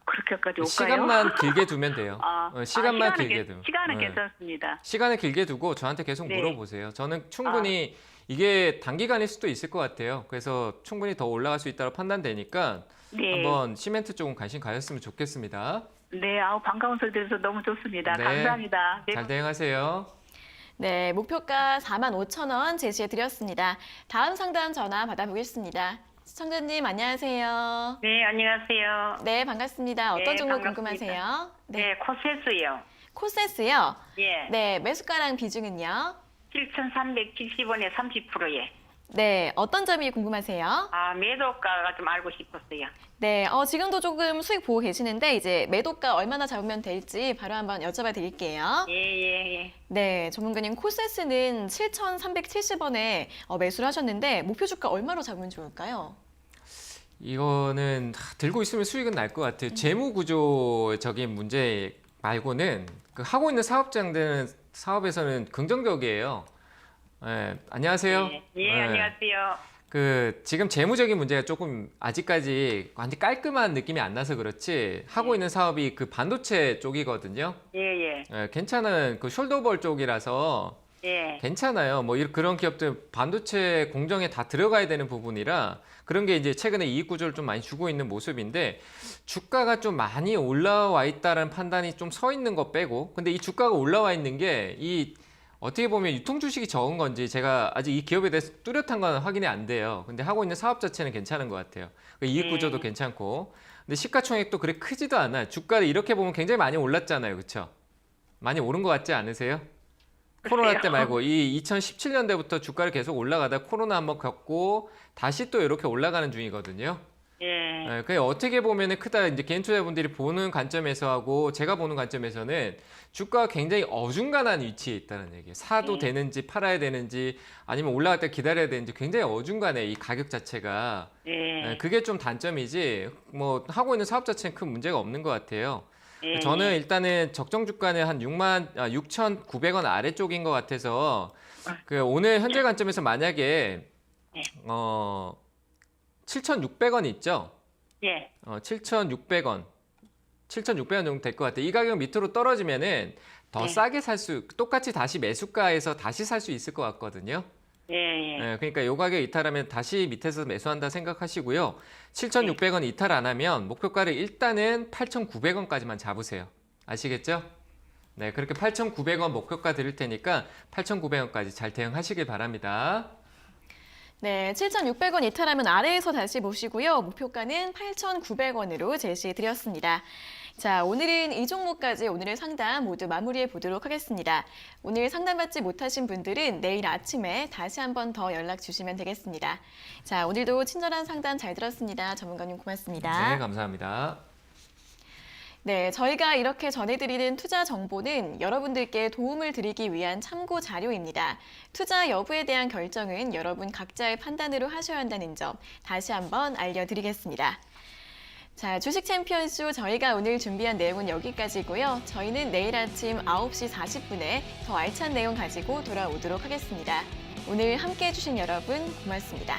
그렇게까지 올까요? 시간만 길게 두면 돼요. 시간만 길게 두면. 시간은 괜찮습니다. 시간을 길게 두고 저한테 계속 네. 물어보세요. 저는 충분히 이게 단기간일 수도 있을 것 같아요. 그래서 충분히 더 올라갈 수 있다고 판단되니까 네. 한번 시멘트 쪽은 관심 가졌으면 좋겠습니다. 네, 반가운 소리 들어서 너무 좋습니다. 네. 감사합니다. 네. 잘 대응하세요. 네, 목표가 45,000원 제시해 드렸습니다. 다음 상담 전화 받아보겠습니다. 시청자님 안녕하세요. 네, 안녕하세요. 네, 반갑습니다. 어떤 네, 종목 반갑습니다. 궁금하세요? 네, 코세스요. 코세스요? 예. 네, 매수가랑 비중은요? 7,370원에 30%예. 네, 어떤 점이 궁금하세요? 매도가가 좀 알고 싶었어요. 네, 지금도 조금 수익 보고 계시는데 이제 매도가 얼마나 잡으면 될지 바로 한번 여쭤봐 드릴게요. 예. 네, 전문가님 코세스는 7,370원에 매수를 하셨는데 목표 주가 얼마로 잡으면 좋을까요? 이거는 들고 있으면 수익은 날 것 같아요. 재무 구조적인 문제 말고는 하고 있는 사업에서는 긍정적이에요. 네, 안녕하세요. 예, 안녕하세요. 지금 재무적인 문제가 조금 아직까지 완전 깔끔한 느낌이 안 나서 그렇지 하고 있는 사업이 반도체 쪽이거든요. 예. 괜찮은 숄더볼 쪽이라서 예. 괜찮아요. 그런 기업들 반도체 공정에 다 들어가야 되는 부분이라 그런 게 이제 최근에 이익 구조를 좀 많이 주고 있는 모습인데 주가가 좀 많이 올라와 있다는 판단이 좀 서 있는 거 빼고 근데 이 주가가 올라와 있는 게 어떻게 보면 유통 주식이 적은 건지 제가 아직 이 기업에 대해서 뚜렷한 건 확인이 안 돼요. 근데 하고 있는 사업 자체는 괜찮은 것 같아요. 이익 구조도 괜찮고. 근데 시가총액도 그렇게 크지도 않아요. 주가를 이렇게 보면 굉장히 많이 올랐잖아요. 그렇죠? 많이 오른 것 같지 않으세요? 코로나 때 말고 이 2017년대부터 주가를 계속 올라가다 코로나 한번 겪고 다시 또 이렇게 올라가는 중이거든요. 예. 그 어떻게 보면은 크다 이제 개인 투자자분들이 보는 관점에서 하고 제가 보는 관점에서는 주가가 굉장히 어중간한 위치에 있다는 얘기예요. 사도 되는지 팔아야 되는지 아니면 올라갈 때 기다려야 되는지 굉장히 어중간해 이 가격 자체가. 예. 그게 좀 단점이지 뭐 하고 있는 사업 자체는 큰 문제가 없는 것 같아요. 예. 저는 일단은 적정 주가는 한 6,900원 아래쪽인 것 같아서 그 오늘 현재 관점에서 만약에 7,600원 있죠? 예. 7,600원 정도 될 것 같아요. 이 가격 밑으로 떨어지면은 더 싸게 똑같이 다시 매수가에서 다시 살 수 있을 것 같거든요. 예. 그러니까 요 가격 이탈하면 다시 밑에서 매수한다 생각하시고요. 7,600원 이탈 안 하면 목표가를 일단은 8,900원까지만 잡으세요. 아시겠죠? 네, 그렇게 8,900원 목표가 드릴 테니까 8,900원까지 잘 대응하시길 바랍니다. 네, 7,600원 이탈하면 아래에서 다시 보시고요. 목표가는 8,900원으로 제시해드렸습니다. 자, 오늘은 이 종목까지 오늘의 상담 모두 마무리해 보도록 하겠습니다. 오늘 상담받지 못하신 분들은 내일 아침에 다시 한 번 더 연락 주시면 되겠습니다. 자, 오늘도 친절한 상담 잘 들었습니다. 전문가님 고맙습니다. 네, 감사합니다. 네, 저희가 이렇게 전해드리는 투자 정보는 여러분들께 도움을 드리기 위한 참고 자료입니다. 투자 여부에 대한 결정은 여러분 각자의 판단으로 하셔야 한다는 점 다시 한번 알려드리겠습니다. 자, 주식 챔피언쇼 저희가 오늘 준비한 내용은 여기까지고요. 저희는 내일 아침 9시 40분에 더 알찬 내용 가지고 돌아오도록 하겠습니다. 오늘 함께해 주신 여러분 고맙습니다.